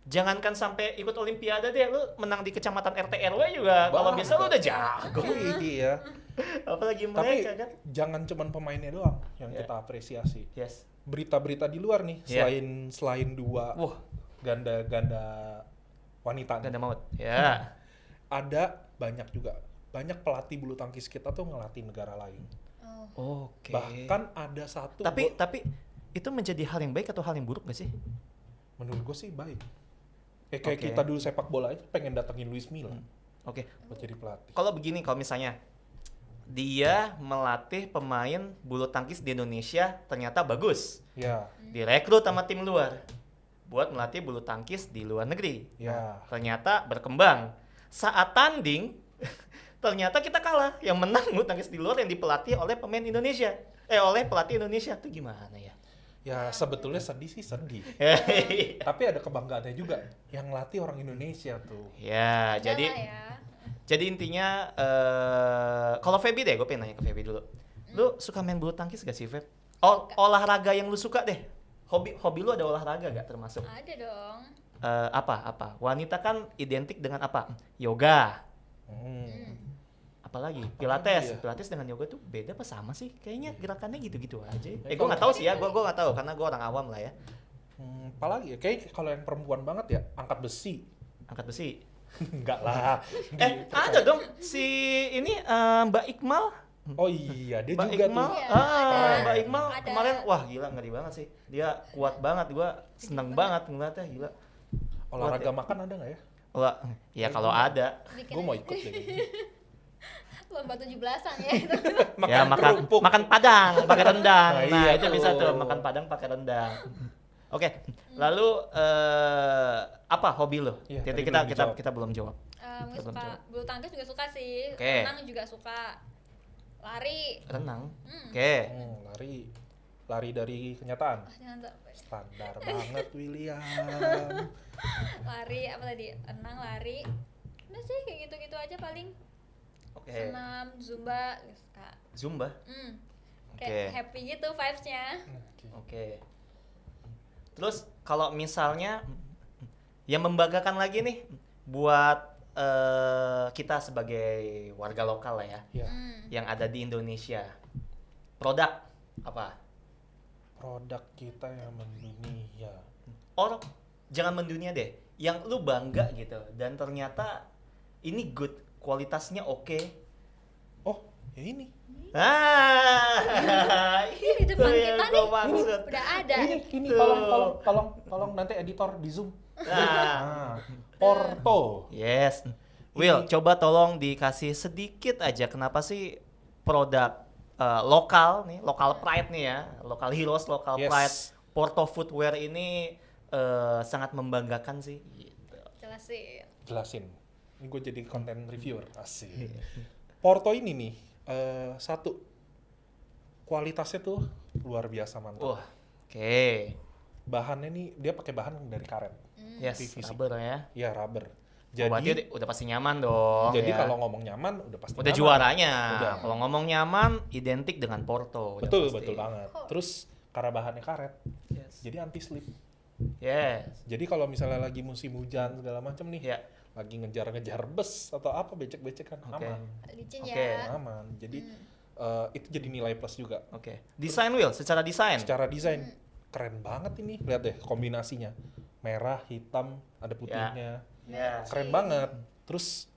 jangankan sampai ikut Olimpiade deh, lu menang di kecamatan RT RW juga. Kalau Bah- bisa lu udah jago. Iya. Apalagi Tapi mereka kan. jangan cuman pemainnya doang yang Iya. kita apresiasi. Yes. Berita-berita di luar nih, Iya. selain dua Wah, ganda wanita nih, ganda maut. Ya. ada banyak pelatih bulu tangkis kita tuh ngelatih negara lain. Oh. Oke. Bahkan ada satu Tapi itu menjadi hal yang baik atau hal yang buruk gak sih? menurut gue sih baik. Kayak Oke. kita dulu sepak bola aja pengen datengin Luis Milla Oke. buat jadi pelatih. Kalau begini, kalau misalnya dia melatih pemain bulu tangkis di Indonesia ternyata bagus, Ya, direkrut sama tim luar buat melatih bulu tangkis di luar negeri. ya. Ternyata berkembang. Saat tanding ternyata kita kalah. Yang menang bulu tangkis di luar yang dipelatih oleh pemain Indonesia. Oleh pelatih Indonesia. Itu gimana ya? Ya sebetulnya sedih sih sedih. Tapi ada kebanggaannya juga yang latih orang Indonesia tuh. Ya, Udah jadi lah ya. jadi intinya kalau Feby deh, gue pengen nanya ke Feby dulu. Lu suka main bulu tangkis gak sih, Feb? Olahraga yang lu suka deh. Hobi lu ada olahraga gak termasuk? Ada dong. Apa? Wanita kan identik dengan apa? Yoga. Hmm. Apalagi Apalagi Pilates. ya? Pilates dengan yoga tuh beda apa sama sih? Kayaknya gerakannya gitu-gitu aja. Ya, Gue kalau- nggak tahu sih ya. Gue nggak tahu karena gue orang awam lah ya. Apalagi ya, kayak kalau yang perempuan banget ya angkat besi. Angkat besi. Enggak lah. Gitu Ada kan. dong si ini Mbak Iqmal. Oh iya, dia Mbak juga Iqmal, tuh. Iya, ada. Mbak Iqmal Ada. kemarin wah gila, ngeri banget sih. Dia kuat banget, gua seneng banget ngeliatnya, gila. Olahraga Kuat makan ada nggak ya? Wah, ya kalau ada. Bikin Gue mau ikut deh. lomba 17-an ya itu. Ya kerupuk. makan padang pakai rendang. Nah, Nah, iya itu bisa tuh. tuh makan padang pakai rendang. Oke, lalu apa hobi lo? Iya, Jadi tadi kita belum kita dijawab. kita belum jawab. Gue Belum suka jawab. bulu tangkis juga suka sih. Oke. Renang juga suka. Lari. Renang. Hmm. Oke. Lari dari kenyataan. Jangan sampai. Standar banget William. Lari apa tadi? Renang, lari. Udah sih kayak gitu-gitu aja paling. Oke. Senam, zumba, suka. Zumba. Kayak Oke. happy gitu vibes-nya. Oke. Terus kalau misalnya yang membanggakan lagi nih buat kita sebagai warga lokal lah ya, Ya, yang ada di Indonesia, produk apa? produk kita yang mendunia. Orang jangan mendunia deh, yang lu bangga gitu dan ternyata ini good, kualitasnya oke. Oh, ya ini. Di depan yang kita gua nih. maksud. Udah ada. Ini Tuh. tolong nanti editor di Zoom. Nah, Porto. yes. Will, coba tolong dikasih sedikit aja kenapa sih produk lokal nih, local pride nih ya, local heroes, local Yes. pride, Porto Footwear ini sangat membanggakan sih. Gitu. Jelasin. Jelasin. Ini gue jadi content reviewer. Asik. Iya. Porto ini nih, satu, kualitasnya tuh luar biasa mantap. Wah, oke. Bahannya nih, dia pakai bahan dari karet. Yes, PVC. rubber ya. Ya, rubber. Oh, berarti Jadi, udah pasti nyaman dong. jadi ya. kalau ngomong nyaman, udah pasti udah nyaman. juaranya. Udah. Kalau ngomong nyaman, identik dengan Porto. udah Betul, pasti. betul banget. Kok? Terus, karena bahannya karet, Yes. jadi anti slip. Yes. Jadi kalau misalnya lagi musim hujan segala macam nih, Ya. lagi ngejar-ngejar bus atau apa becek-becekan, Oke. aman. Licin Oke. ya. Aman. Jadi itu jadi nilai plus juga. Oke. Desain Will, secara desain. Secara desain, keren banget ini. Lihat deh kombinasinya. Merah, hitam, ada putihnya. Ya. Keren banget. Terus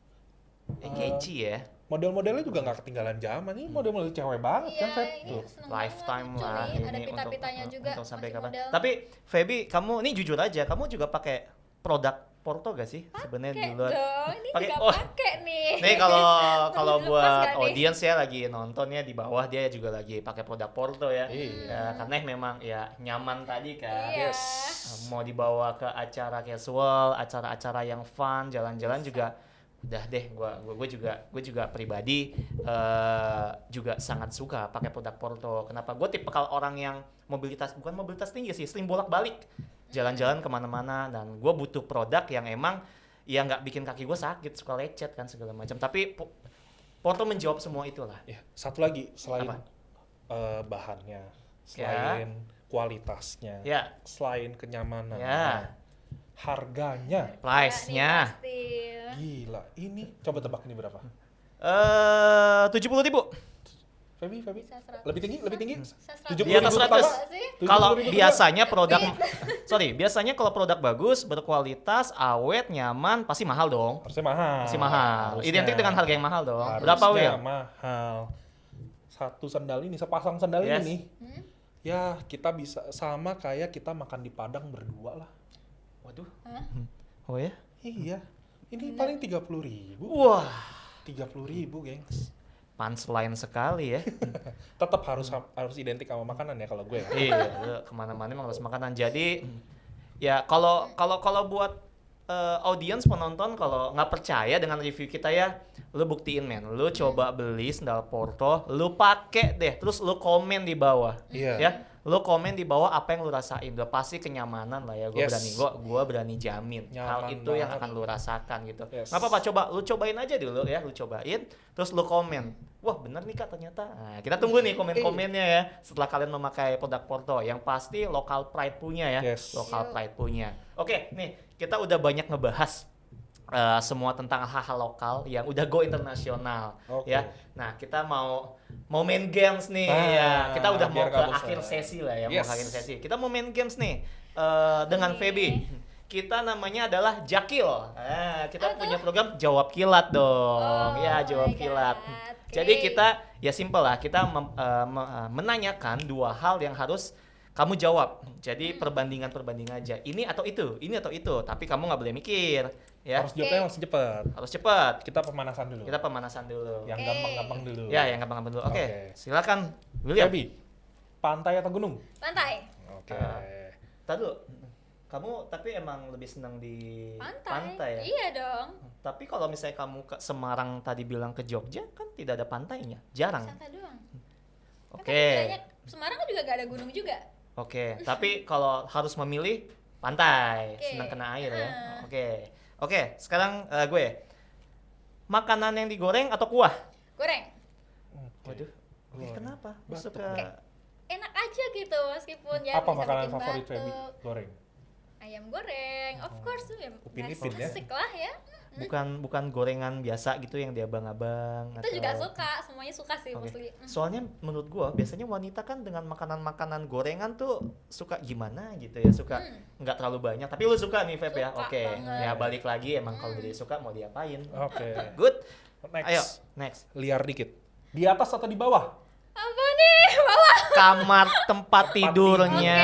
Catchy ya. model-modelnya juga nggak ketinggalan zaman. Ini model-model cewek banget kan, Iya, Feb? ini Tuh. seneng Lifetime banget, lah lucu nih. Ada ini pita-pitanya juga. untuk sampai masih kapan. model. Tapi Feby, kamu ini jujur aja, kamu juga pakai produk Porto gak sih sebenarnya Pakai di luar? dong, ini Pakai- juga oh. pakai nih. Nih kalau kalau Perlu dilepas buat nggak nih? audiens ya lagi nontonnya di bawah dia juga lagi pakai produk Porto ya. Iya. Ya, karena memang ya nyaman tadi kan. Iya. Yes. Mau dibawa ke acara casual, acara-acara yang fun, jalan-jalan juga udah deh gue juga pribadi juga sangat suka pakai produk Porto. Kenapa? Gue tipikal orang yang bukan mobilitas tinggi sih, sering bolak-balik jalan-jalan kemana-mana, dan gue butuh produk yang emang ya nggak bikin kaki gue sakit, suka lecet kan segala macam. Tapi Porto menjawab semua itulah. Ya, satu lagi selain Apa? bahannya, selain kualitasnya, Ya, selain kenyamanan, ya, harganya. price-nya Ya, nih, pasti. Gila, ini coba tebak ini berapa? 70.000. Feby, Bisa 100. lebih tinggi, lebih tinggi. Bisa 100. 70.000 Di atas 100. pertama? sih? 70.000 Kalau kedua. biasanya produk biasanya kalau produk bagus, berkualitas, awet, nyaman, pasti mahal dong. Harusnya mahal. Pasti mahal. Harusnya. Identik dengan harga yang mahal dong. Harusnya Berapa Will? mahal. Satu sandal ini, sepasang sandal Yes. ini, ya kita bisa sama kayak kita makan di Padang berdua lah. Waduh. Hah? Oh ya? Iya, ini paling 30.000. Wah, 30.000, gengs. punchline sekali ya. Tetap harus identik sama makanan ya kalau gue. Iya, lu kemana-mana emang harus makanan. Jadi ya kalau buat audiens penonton kalau nggak percaya dengan review kita ya, lu buktiin men, lu coba beli sandal Porto, lu pakai deh, terus lu komen di bawah, Iya. ya, lu komen di bawah apa yang lu rasain, udah pasti kenyamanan lah ya, Yes. gua berani jamin hal Nyaman itu yang banget. akan lu rasakan gitu. Yes. Nggak apa-apa, coba lu cobain aja dulu ya, lu cobain, terus lu komen. Wah bener nih kak ternyata. Nah, kita tunggu nih komen-komennya ya setelah kalian memakai produk Porto. Yang pasti local pride punya ya. Yes. Local Yuk. pride punya. Oke nih kita udah banyak ngebahas semua tentang hal-hal lokal yang udah go internasional Oke. ya. Nah kita mau main games nih Ah, ya. Kita udah mau biar ke nggak bosan. akhir sesi lah ya. Yes. Mau ke akhir sesi. Kita mau main games nih dengan Nih. Feby. Kita namanya adalah Jakil. Kita Apa punya program Jawab Kilat dong. Oh Ya Jawab my Kilat. God. Jadi Oke. kita ya simple lah, kita menanyakan dua hal yang harus kamu jawab. Jadi perbandingan aja. Ini atau itu. Tapi kamu nggak boleh mikir, ya. Harus jawabnya langsung cepet. Harus cepat. Kita pemanasan dulu. Kita pemanasan dulu. Yang Oke. gampang-gampang dulu. Ya, yang gampang dulu. Oke, Oke. silakan, William. Feby, pantai atau gunung? Pantai. Oke. Tadi dulu. Kamu tapi emang lebih senang di Pantai. ya? Iya dong. Tapi kalau misalnya kamu ke Semarang tadi bilang ke Jogja, kan tidak ada pantainya. Jarang. Santai doang. Kan Oke. tadi bilangnya Semarang kan juga gak ada gunung juga. Oke, tapi kalau harus memilih pantai, Oke. senang kena air ya. Ah. Oke, sekarang gue. Makanan yang digoreng atau kuah? Goreng. Waduh. Goreng. Kenapa? Lu Batuk suka dong. Enak aja gitu meskipun ya Apa bisa makanan bikin favorit batuk. Feby? Goreng. Ayam goreng, of course tuh ya. Upin nasi Ipin ya. Asik lah ya. bukan gorengan biasa gitu yang di abang-abang Itu juga suka, semuanya suka sih Oke. mostly. Soalnya menurut gua biasanya wanita kan dengan makanan-makanan gorengan tuh suka gimana gitu ya, suka nggak terlalu banyak. Tapi lu suka nih Feb ya. Suka Oke. banget. Ya balik lagi emang kalau dia suka mau diapain. Oke. Good. Next. Ayo, next. Liar dikit. Di atas atau di bawah? Apa nih? Bawah. Kamar tempat tidurnya.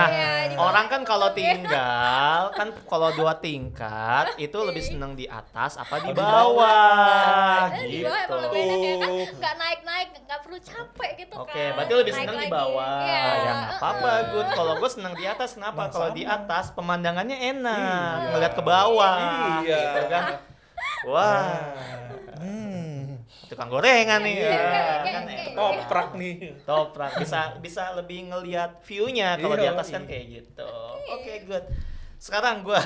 Oke, ya, di bawah. Orang kan kalau Oke. tinggal kan kalau 2 tingkat itu lebih seneng di atas apa di Di bawah Di gitu. bawah emang lebih enak ya kan, nggak naik-naik, nggak perlu capek gitu kan. Oke, berarti lebih Naik seneng di lagi. bawah. Iya. Ya nggak apa-apa, good. Kalau gue seneng di atas, kenapa? Nah, Kalau di sama. atas pemandangannya enak, Iya. ngeliat ke bawah, Iya. gitu kan. Wah, tukang gorengan nih. Iya, ya, kayak- kan kayak- Toprak nih. Toprak bisa lebih ngelihat view-nya kalau di Iya, atas kan iya. kayak gitu. Oke, good. Sekarang gua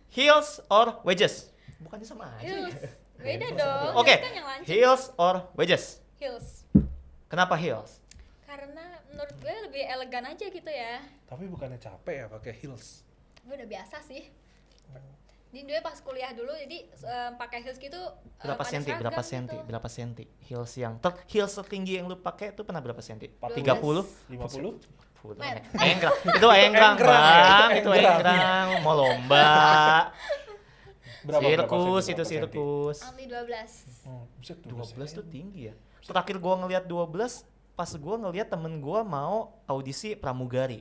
heels or wedges? Bukannya sama aja. Heels. ya? Beda dong. Oke, Heels kan yang lancip. heels or wedges? Heels. Kenapa heels? Karena menurut gue lebih elegan aja gitu ya. Tapi bukannya capek ya pakai heels? Gue udah biasa sih. Di dua pas kuliah dulu jadi pakai heels gitu Berapa pada senti? seragam Berapa gitu. senti? Berapa senti? Heels yang heels tertinggi yang lu pakai itu pernah berapa senti? 40? 30? 50? Men. Enggrang. Itu enggrang, Enggrang ya, Bang. Itu enggrang. enggrang. Mau lomba. Sirkus itu senti? sirkus. Only 12. Buset, 12 tuh tinggi ya. Terakhir gua ngelihat 12 pas gua ngelihat temen gua mau audisi pramugari.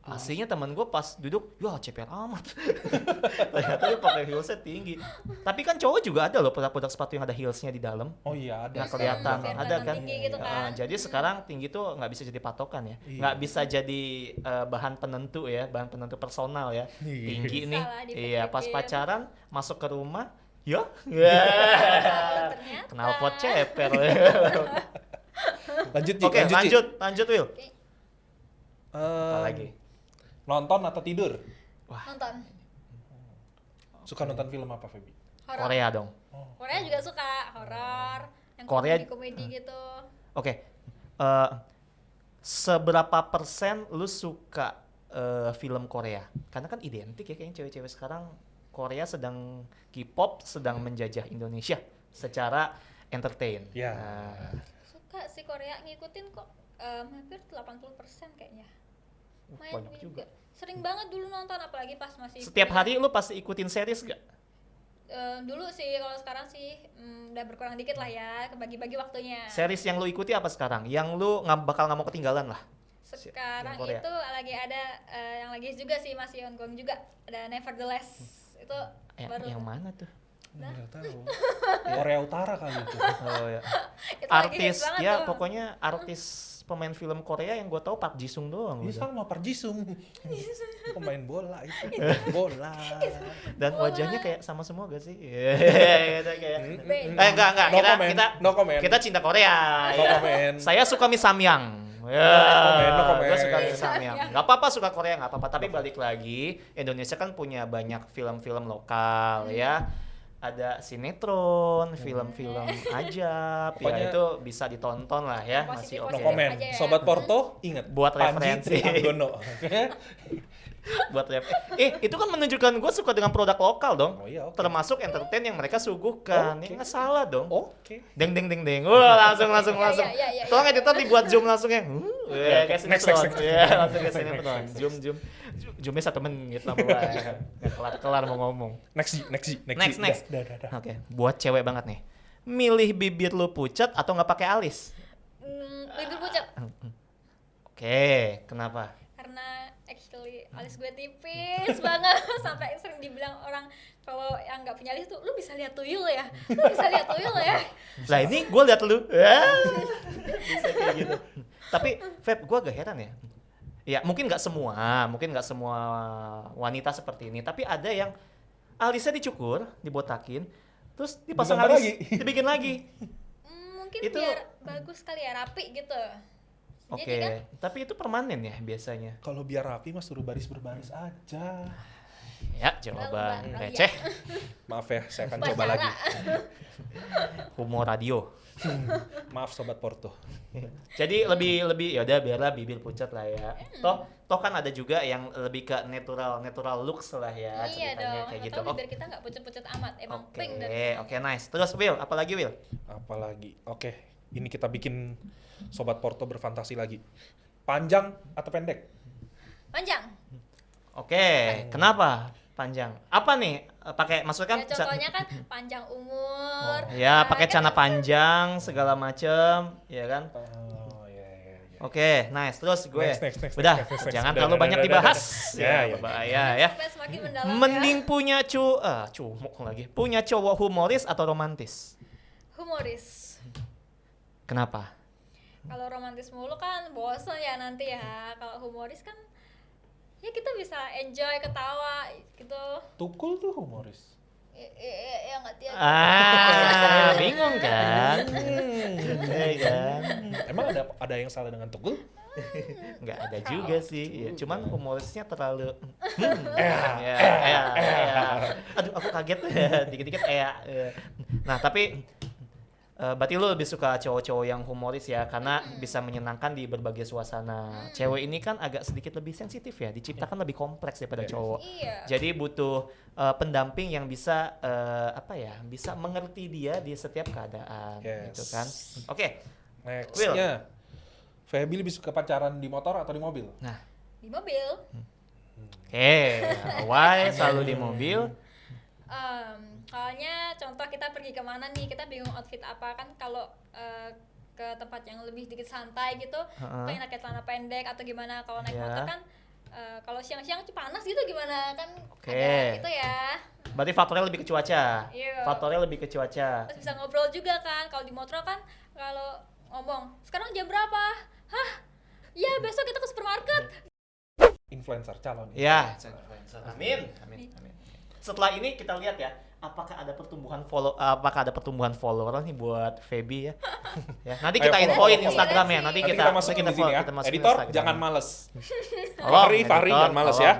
Aslinya temen gua pas duduk, ya ceper amat. Ternyata dia pakai heelsnya tinggi. Tapi kan cowok juga ada loh produk-produk sepatu yang ada heelsnya di dalam. Oh iya, ada. Nggak kelihatan, Biar ada kelihatan kan? tinggi gitu kan. Jadi sekarang tinggi tuh nggak bisa jadi patokan ya, Iya. nggak bisa jadi bahan penentu ya, bahan penentu personal ya. Iya. Tinggi nih, Salah iya pas dipikir. pacaran masuk ke rumah, ya, Kalau ternyata. knalpot ceper. Lanjut, Ji, Oke, Ji. lanjut Will. Oke, Apa lagi? Nonton atau tidur? nonton Suka nonton film apa, Feby? horor. Korea dong. Korea juga suka horor, yang Korea- komedi gitu. Oke, seberapa persen lu suka film Korea? Karena kan identik ya kayaknya cewek-cewek sekarang Korea sedang K-pop sedang menjajah Indonesia secara entertain. Ya. Nah, Suka sih Korea ngikutin kok. Hampir 80% kayaknya. Main banyak juga. Sering banget dulu nonton apalagi pas masih Setiap kuliah. hari lu pasti ikutin series gak? Dulu sih, kalau sekarang sih udah berkurang dikit lah ya, kebagi-bagi waktunya. Series yang lu ikuti apa sekarang? Yang lu bakal nggak mau ketinggalan lah. Sekarang yang Korea. itu lagi ada yang lagi juga sih, masih ongoing juga, ada Nevertheless. Itu baru Yang mana tuh? Nggak tahu. Korea Utara kali itu. Oh ya. itu lagi Artis hits banget ya tuh. pokoknya artis pemain film Korea yang gue tahu Park Ji Sung doang. Ini udah. sama Park Ji Sung. Pemain bola itu. Bola. Dan wajahnya kayak sama semua gak sih? Gitu, kayak. Enggak. No kita, comment, kita, no comment. kita cinta Korea. No ya. comment. Saya suka mie samyang. Ya, No comment. gue suka mie samyang. Samyang. Gak apa-apa suka Korea gak apa-apa. Tapi balik lagi, Indonesia kan punya banyak film-film lokal ya. Ada sinetron, film-film ajab, Pokoknya- ya itu bisa ditonton lah ya, masih Positif-positif oke. No comment. aja ya. Sobat Porto, ingat. Buat Panji referensi. Trianggono. Buat rap. Itu kan menunjukkan gue suka dengan produk lokal dong. Oh iya, oke. Termasuk entertain yang mereka suguhkan. Oke. Ya nggak salah dong. Oke. Deng deng deng deng. Wah, langsung. Iya. Tolong editor dibuat zoom langsung ya. Ya, Kayak next, sinetron. next. Ya, langsung kayak Next, sinetron. next. Zoom. Zoomnya 1 menit lama banget. Nggak kelar mau ngomong. Next. Next. Dah. Oke, buat cewek banget nih. Milih bibir lu pucat atau nggak pakai alis? Bibir pucat. Oke, kenapa? Karena actually alis gue tipis banget sampai sering dibilang orang kalau yang nggak punya alis tuh lu bisa lihat tuyul ya, Lah ini gue liat lu. Ya. Bisa kayak gitu. Tapi Feb, gue agak heran ya. Ya mungkin nggak semua wanita seperti ini. Tapi ada yang alisnya dicukur, dibotakin, terus dipasang Digambar alis, lagi. dibikin lagi. Mungkin Itu- biar bagus kali ya, rapi gitu. Oke, Jadi kan tapi itu permanen ya biasanya. Kalau biar rapi mah suruh baris berbaris aja. Ya jawaban Terlalu receh, Maaf ya, saya akan upacara. coba lagi. humor radio. Maaf Sobat Porto. Jadi lebih ya udah biarlah bibir pucat lah ya. Toh kan ada juga yang lebih ke natural looks lah ya Iya ceritanya dong, kayak gitu. atau bibir kita nggak pucat-pucat amat, emang Oke, pink dan oke nice. Terus Will, apalagi Will? Apalagi. Oke, ini kita bikin Sobat Porto berfantasi lagi. Panjang atau pendek? panjang. Oke, kenapa panjang? Apa nih? Pakai maksudnya kan Ya contohnya kan panjang umur. ya pakai kan celana panjang segala macem, ya kan? Oh, iya. Oke, nice. Terus gue, Next. udah, Next. jangan Udah, terlalu udah, banyak udah, dibahas. udah. Ya, Ya. bahaya ya. sampai semakin mendalam Mending ya. punya cumuk lagi. Punya cowok humoris atau romantis? Humoris. Kenapa? Kalau romantis mulu kan bosen ya nanti ya. Kalau humoris kan ya kita bisa enjoy, ketawa gitu. Tukul tuh humoris. Ya nggak tiap. Bingung kan? Iya kan? Emang ada yang salah dengan Tukul? Nggak ada juga sih. Ya, cuman humorisnya terlalu. Ya. Aduh, aku kaget. Dikit-dikit Nah, tapi berarti lu lebih suka cowok-cowok yang humoris ya, karena bisa menyenangkan di berbagai suasana. Cewek ini kan agak sedikit lebih sensitif ya, diciptakan lebih kompleks daripada cowok. Iya. Jadi butuh pendamping yang bisa bisa mengerti dia di setiap keadaan, gitu kan. Oke, Nextnya, Feby lebih suka pacaran di motor atau di mobil? nah, Di mobil. why selalu di mobil? Soalnya contoh kita pergi kemana nih, kita bingung outfit apa kan, kalau ke tempat yang lebih sedikit santai gitu, Heeh. paling pakai celana pendek atau gimana. Kalau naik Iya. motor kan, kalau siang-siang panas gitu gimana kan, Oke. ada gitu ya. Berarti faktornya lebih ke cuaca. Iya. Faktornya lebih ke cuaca. Terus bisa ngobrol juga kan. Kalau di motor kan, kalau ngomong sekarang jam berapa? Hah? Ya besok kita ke supermarket. Influencer, calon. Ya. Amin. Amin. Amin. Setelah ini kita lihat ya, apakah ada pertumbuhan follower nih buat Feby ya. Ya, nanti kita Ayo, infoin follow. Instagram ya. Nanti Nanti kita masukin di sini ya. kita masukin Editor, Instagram. jangan males. Tolong, Fahri, editor, jangan males ya.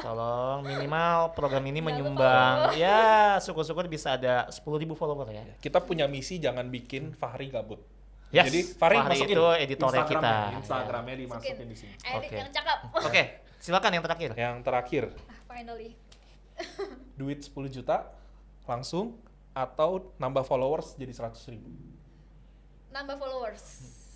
Tolong minimal program ini Jangan menyumbang. Ya, syukur-syukur bisa ada 10.000 follower ya. Kita punya misi jangan bikin Fahri gabut. Yes, Jadi Fahri Fahri masukin itu editornya kita. Instagramnya dimasukin di sini. Edit Oke. yang cakep. Oke, silakan yang terakhir. Yang terakhir, Finally. duit 10 juta langsung atau nambah followers jadi 100.000. Nambah followers.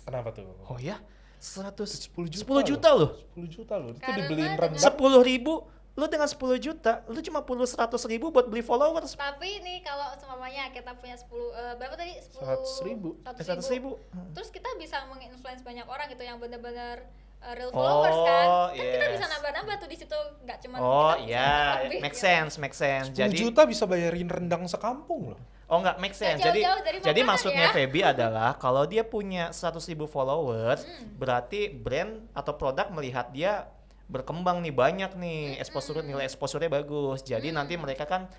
Kenapa tuh? Oh ya, 10 10 juta loh. 10 juta loh. Itu Karena dibeliin dengan- rendang. 10.000, lu dengan 10 juta, lu cuma perlu 100.000 buat beli followers. Tapi nih kalau semuanya kita punya 10 berapa tadi? 100.000. 100.000. Terus kita bisa menginfluence banyak orang gitu yang benar-benar real Oh, followers kan. Kan kita yes. bisa nambah-nambah tuh di situ, nggak cuma Oh kita bisa iya, lebih, make gitu. sense, make sense. 10 Jadi juta bisa bayarin rendang sekampung loh. oh nggak make sense. Nggak Jadi jauh-jauh dari jadi makanan maksudnya ya. Feby adalah kalau dia punya 100.000 followers, berarti brand atau produk melihat dia berkembang nih, banyak nih, nilai exposure-nya bagus. Jadi nanti mereka kan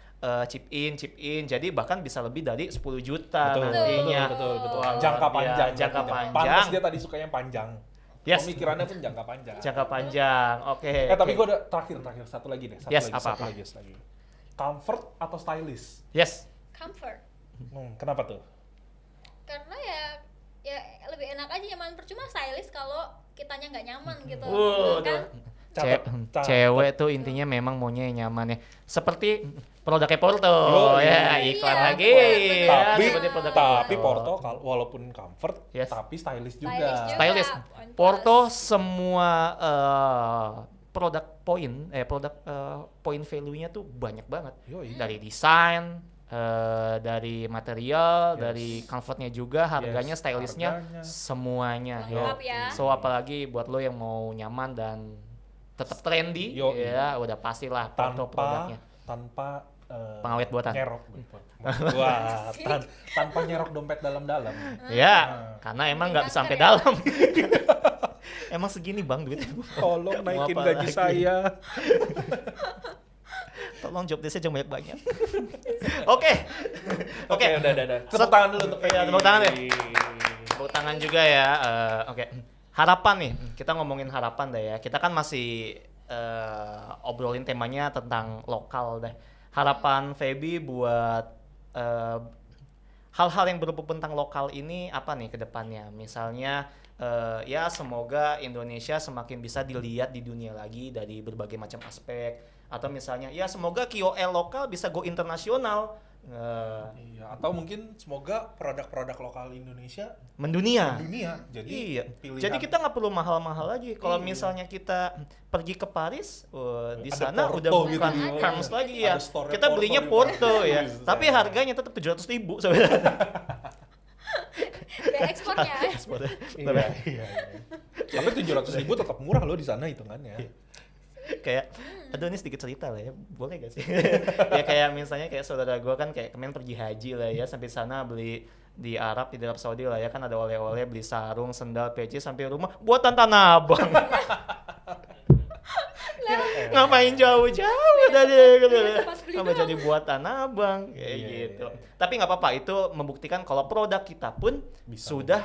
chip in. Jadi bahkan bisa lebih dari 10 juta nantinya. betul. Wah, Jangka luar panjang. biasa, jangka berarti. panjang. Pantes dia tadi sukanya panjang. Yes. Pemikirannya pun jangka panjang. Jangka panjang. Oke. Tapi oke. gue ada terakhir satu lagi deh. Yes, Satu apa-apa. lagi. Comfort atau stylish? Yes. Comfort. Kenapa tuh? Karena ya lebih enak aja, nyaman. Percuma stylish kalau kitanya nggak nyaman gitu. Kan? Cewek tuh intinya memang maunya yang nyaman ya. Seperti produknya Porto. Oh, ya, iya. iklan Iya, lagi. bener. Ya, Tapi seperti produk tapi Porto walaupun comfort Yes. tapi stylish juga. Stylish juga. Stylish. On Porto plus. semua produk poin value-nya tuh banyak banget. Yoi. Dari desain, dari material, Yes. dari comfortnya juga, harganya, Yes, stylishnya, harganya. semuanya. Lengkap ya. So apalagi buat lo yang mau nyaman dan tetap trendy, Yoi. ya udah pastilah Porto produknya. tanpa Pengawet buatan. nyerok tanpa nyerok dompet dalam-dalam. Ya, karena emang nggak bisa sampai Kanker ya. dalam. Emang segini bang duitnya. Tolong naikin Mau apa gaji lagi? saya. Tolong job desk-nya jangan banyak-banyak. Oke. Oke. Udah. Tepuk tangan dulu untuk Iya, tepuk tangan ya. Tepuk tangan juga ya. Oke. Harapan nih. Kita ngomongin harapan dah ya. Kita kan masih obrolin temanya tentang lokal deh. Harapan Feby buat hal-hal yang berbau tentang lokal ini apa nih ke depannya? Misalnya ya semoga Indonesia semakin bisa dilihat di dunia lagi dari berbagai macam aspek, atau misalnya ya semoga KOL lokal bisa go internasional, Iya, atau mungkin semoga produk-produk lokal Indonesia mendunia. dunia. Jadi Iya. pilihan. Jadi kita nggak perlu mahal-mahal lagi. Kalau Iya. misalnya kita pergi ke Paris, di Ada sana Porto udah gitu bukan di bawah. Hermes lagi Ada ya. store-nya Kita Porto belinya di Porto bawah. ya. Bisa. Tapi harganya tetap 700.000 sebenarnya. Biaya ekspornya. Iya. Tapi 700.000 tetap murah loh di sana hitungannya. Kayak aduh ini sedikit cerita lah ya, boleh gak sih? Ya kayak misalnya kayak saudara gue kan kayak kemarin pergi haji lah ya, sampai sana beli di Arab Saudi lah ya, kan ada oleh-oleh, beli sarung, sendal, peci, sampai rumah buatan Tanah Abang. Ngapain jauh-jauh dari gitu. tempat beli Apa doang. jadi buat Tanah Abang kayak Iya, gitu. iya. Tapi nggak apa-apa, itu membuktikan kalau produk kita pun Bisa. sudah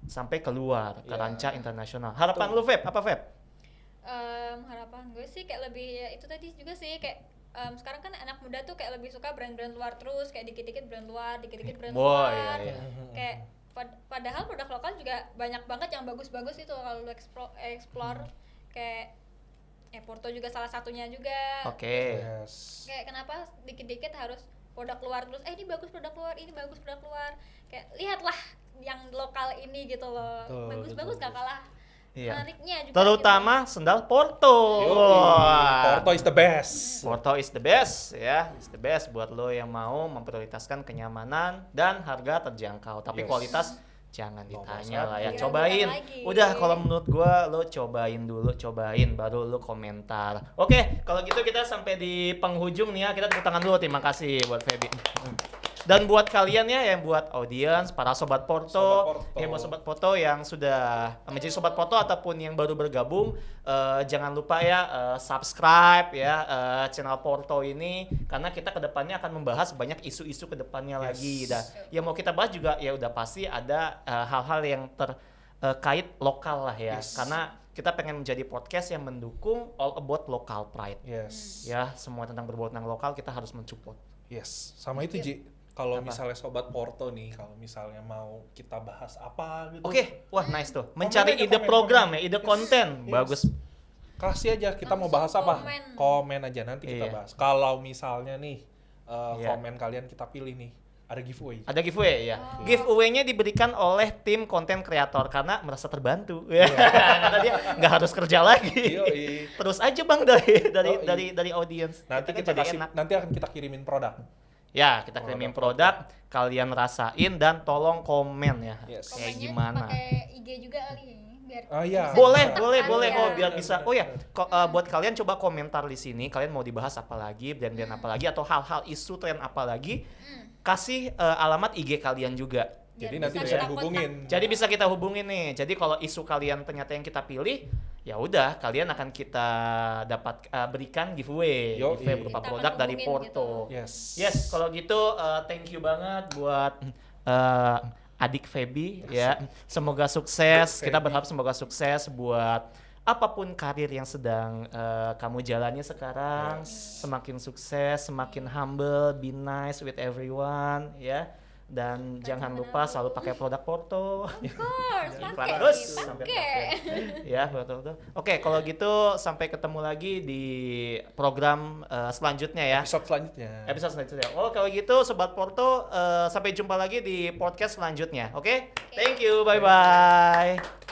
sampai keluar ke Iya. kancah internasional. Harapan lu Feb, apa Feb? Harapan gue sih kayak lebih ya itu tadi juga sih, kayak sekarang kan anak muda tuh kayak lebih suka brand-brand luar terus, kayak dikit-dikit brand luar, dikit-dikit brand Wah, luar. iya. Kayak padahal produk lokal juga banyak banget yang bagus-bagus itu kalau lu explore. Kayak Porto juga salah satunya juga. Oke. Yes. Kayak kenapa dikit-dikit harus produk luar terus, ini bagus produk luar, ini bagus produk luar. Kayak lihatlah yang lokal ini gitu loh. Betul, Bagus-bagus betul. gak kalah Iya. menariknya juga. Terutama sendal Porto. Wah. Porto is the best. Porto is the best ya, is the best buat lo yang mau memprioritaskan kenyamanan dan harga terjangkau. Tapi Yes. kualitas jangan Nomor ditanya lah ya, satu. cobain. Lagi. Udah kalau menurut gua lo cobain dulu, baru lo komentar. Oke, kalau gitu kita sampai di penghujung nih ya. Kita tepuk tangan dulu, terima kasih buat Feby. Dan buat kalian ya yang buat audiens, para sobat Porto, buat sobat Porto yang sudah menjadi sobat Porto ataupun yang baru bergabung, jangan lupa ya subscribe ya channel Porto ini karena kita kedepannya akan membahas banyak isu-isu kedepannya lagi. Dan yang mau kita bahas juga ya udah pasti ada hal-hal yang terkait lokal lah ya, karena kita pengen menjadi podcast yang mendukung all about local pride. Yes. Ya, semua tentang berbau tentang lokal kita harus mensupport. Yes. Sama itu Ji. Kalau misalnya sobat Porto nih, kalau misalnya mau kita bahas apa gitu. Oke, wah nice tuh. Mencari aja, ide komen, program komen. ya, ide Yes, konten. yes. Bagus. Kasih aja kita mau Langsung bahas apa. komen. Komen aja nanti kita Iya. bahas. Kalau misalnya nih Iya. komen kalian kita pilih nih, ada giveaway. Ada giveaway ya. Oh. Giveaway-nya diberikan oleh tim konten kreator karena merasa terbantu. Karena dia nggak harus kerja lagi. Yoi. Terus aja Bang dari Yoi. dari audiens. Nanti kan kita jadi kasih, enak. nanti akan kita kirimin produk. Ya, kita kirimin produk, kalian rasain dan tolong komen ya. Yes. Kayak Komennya gimana. pakai IG juga kali biar Oh, iya. bisa Boleh, kontak boleh, kan, boleh ya. kok biar bisa. Oh ya, buat kalian coba komentar di sini. Kalian mau dibahas apa lagi, brand-brand apa lagi, atau hal-hal isu tren apa lagi? Kasih alamat IG kalian juga. Jadi Biar nanti bisa bisa kita dihubungin. Jadi bisa kita hubungin nih. Jadi kalau isu kalian ternyata yang kita pilih, ya udah kalian akan kita dapat berikan giveaway, Yoi. giveaway berupa Kita produk akan dari hubungin Porto. Yes. Yes, kalau gitu thank you banget buat adik Feby ya. Semoga sukses. Kita berharap semoga sukses buat apapun karir yang sedang kamu jalani sekarang. Semakin sukses, semakin humble, be nice with everyone ya. Dan jangan lupa selalu pakai produk Porto. Of course, Iklan pakai. terus sampai Pakai. pakai. Ya, betul. Oke, kalau gitu sampai ketemu lagi di program selanjutnya ya. Episode selanjutnya. Episode selanjutnya. Oh, kalau gitu Sobat Porto sampai jumpa lagi di podcast selanjutnya. Oke? Thank you. Bye bye.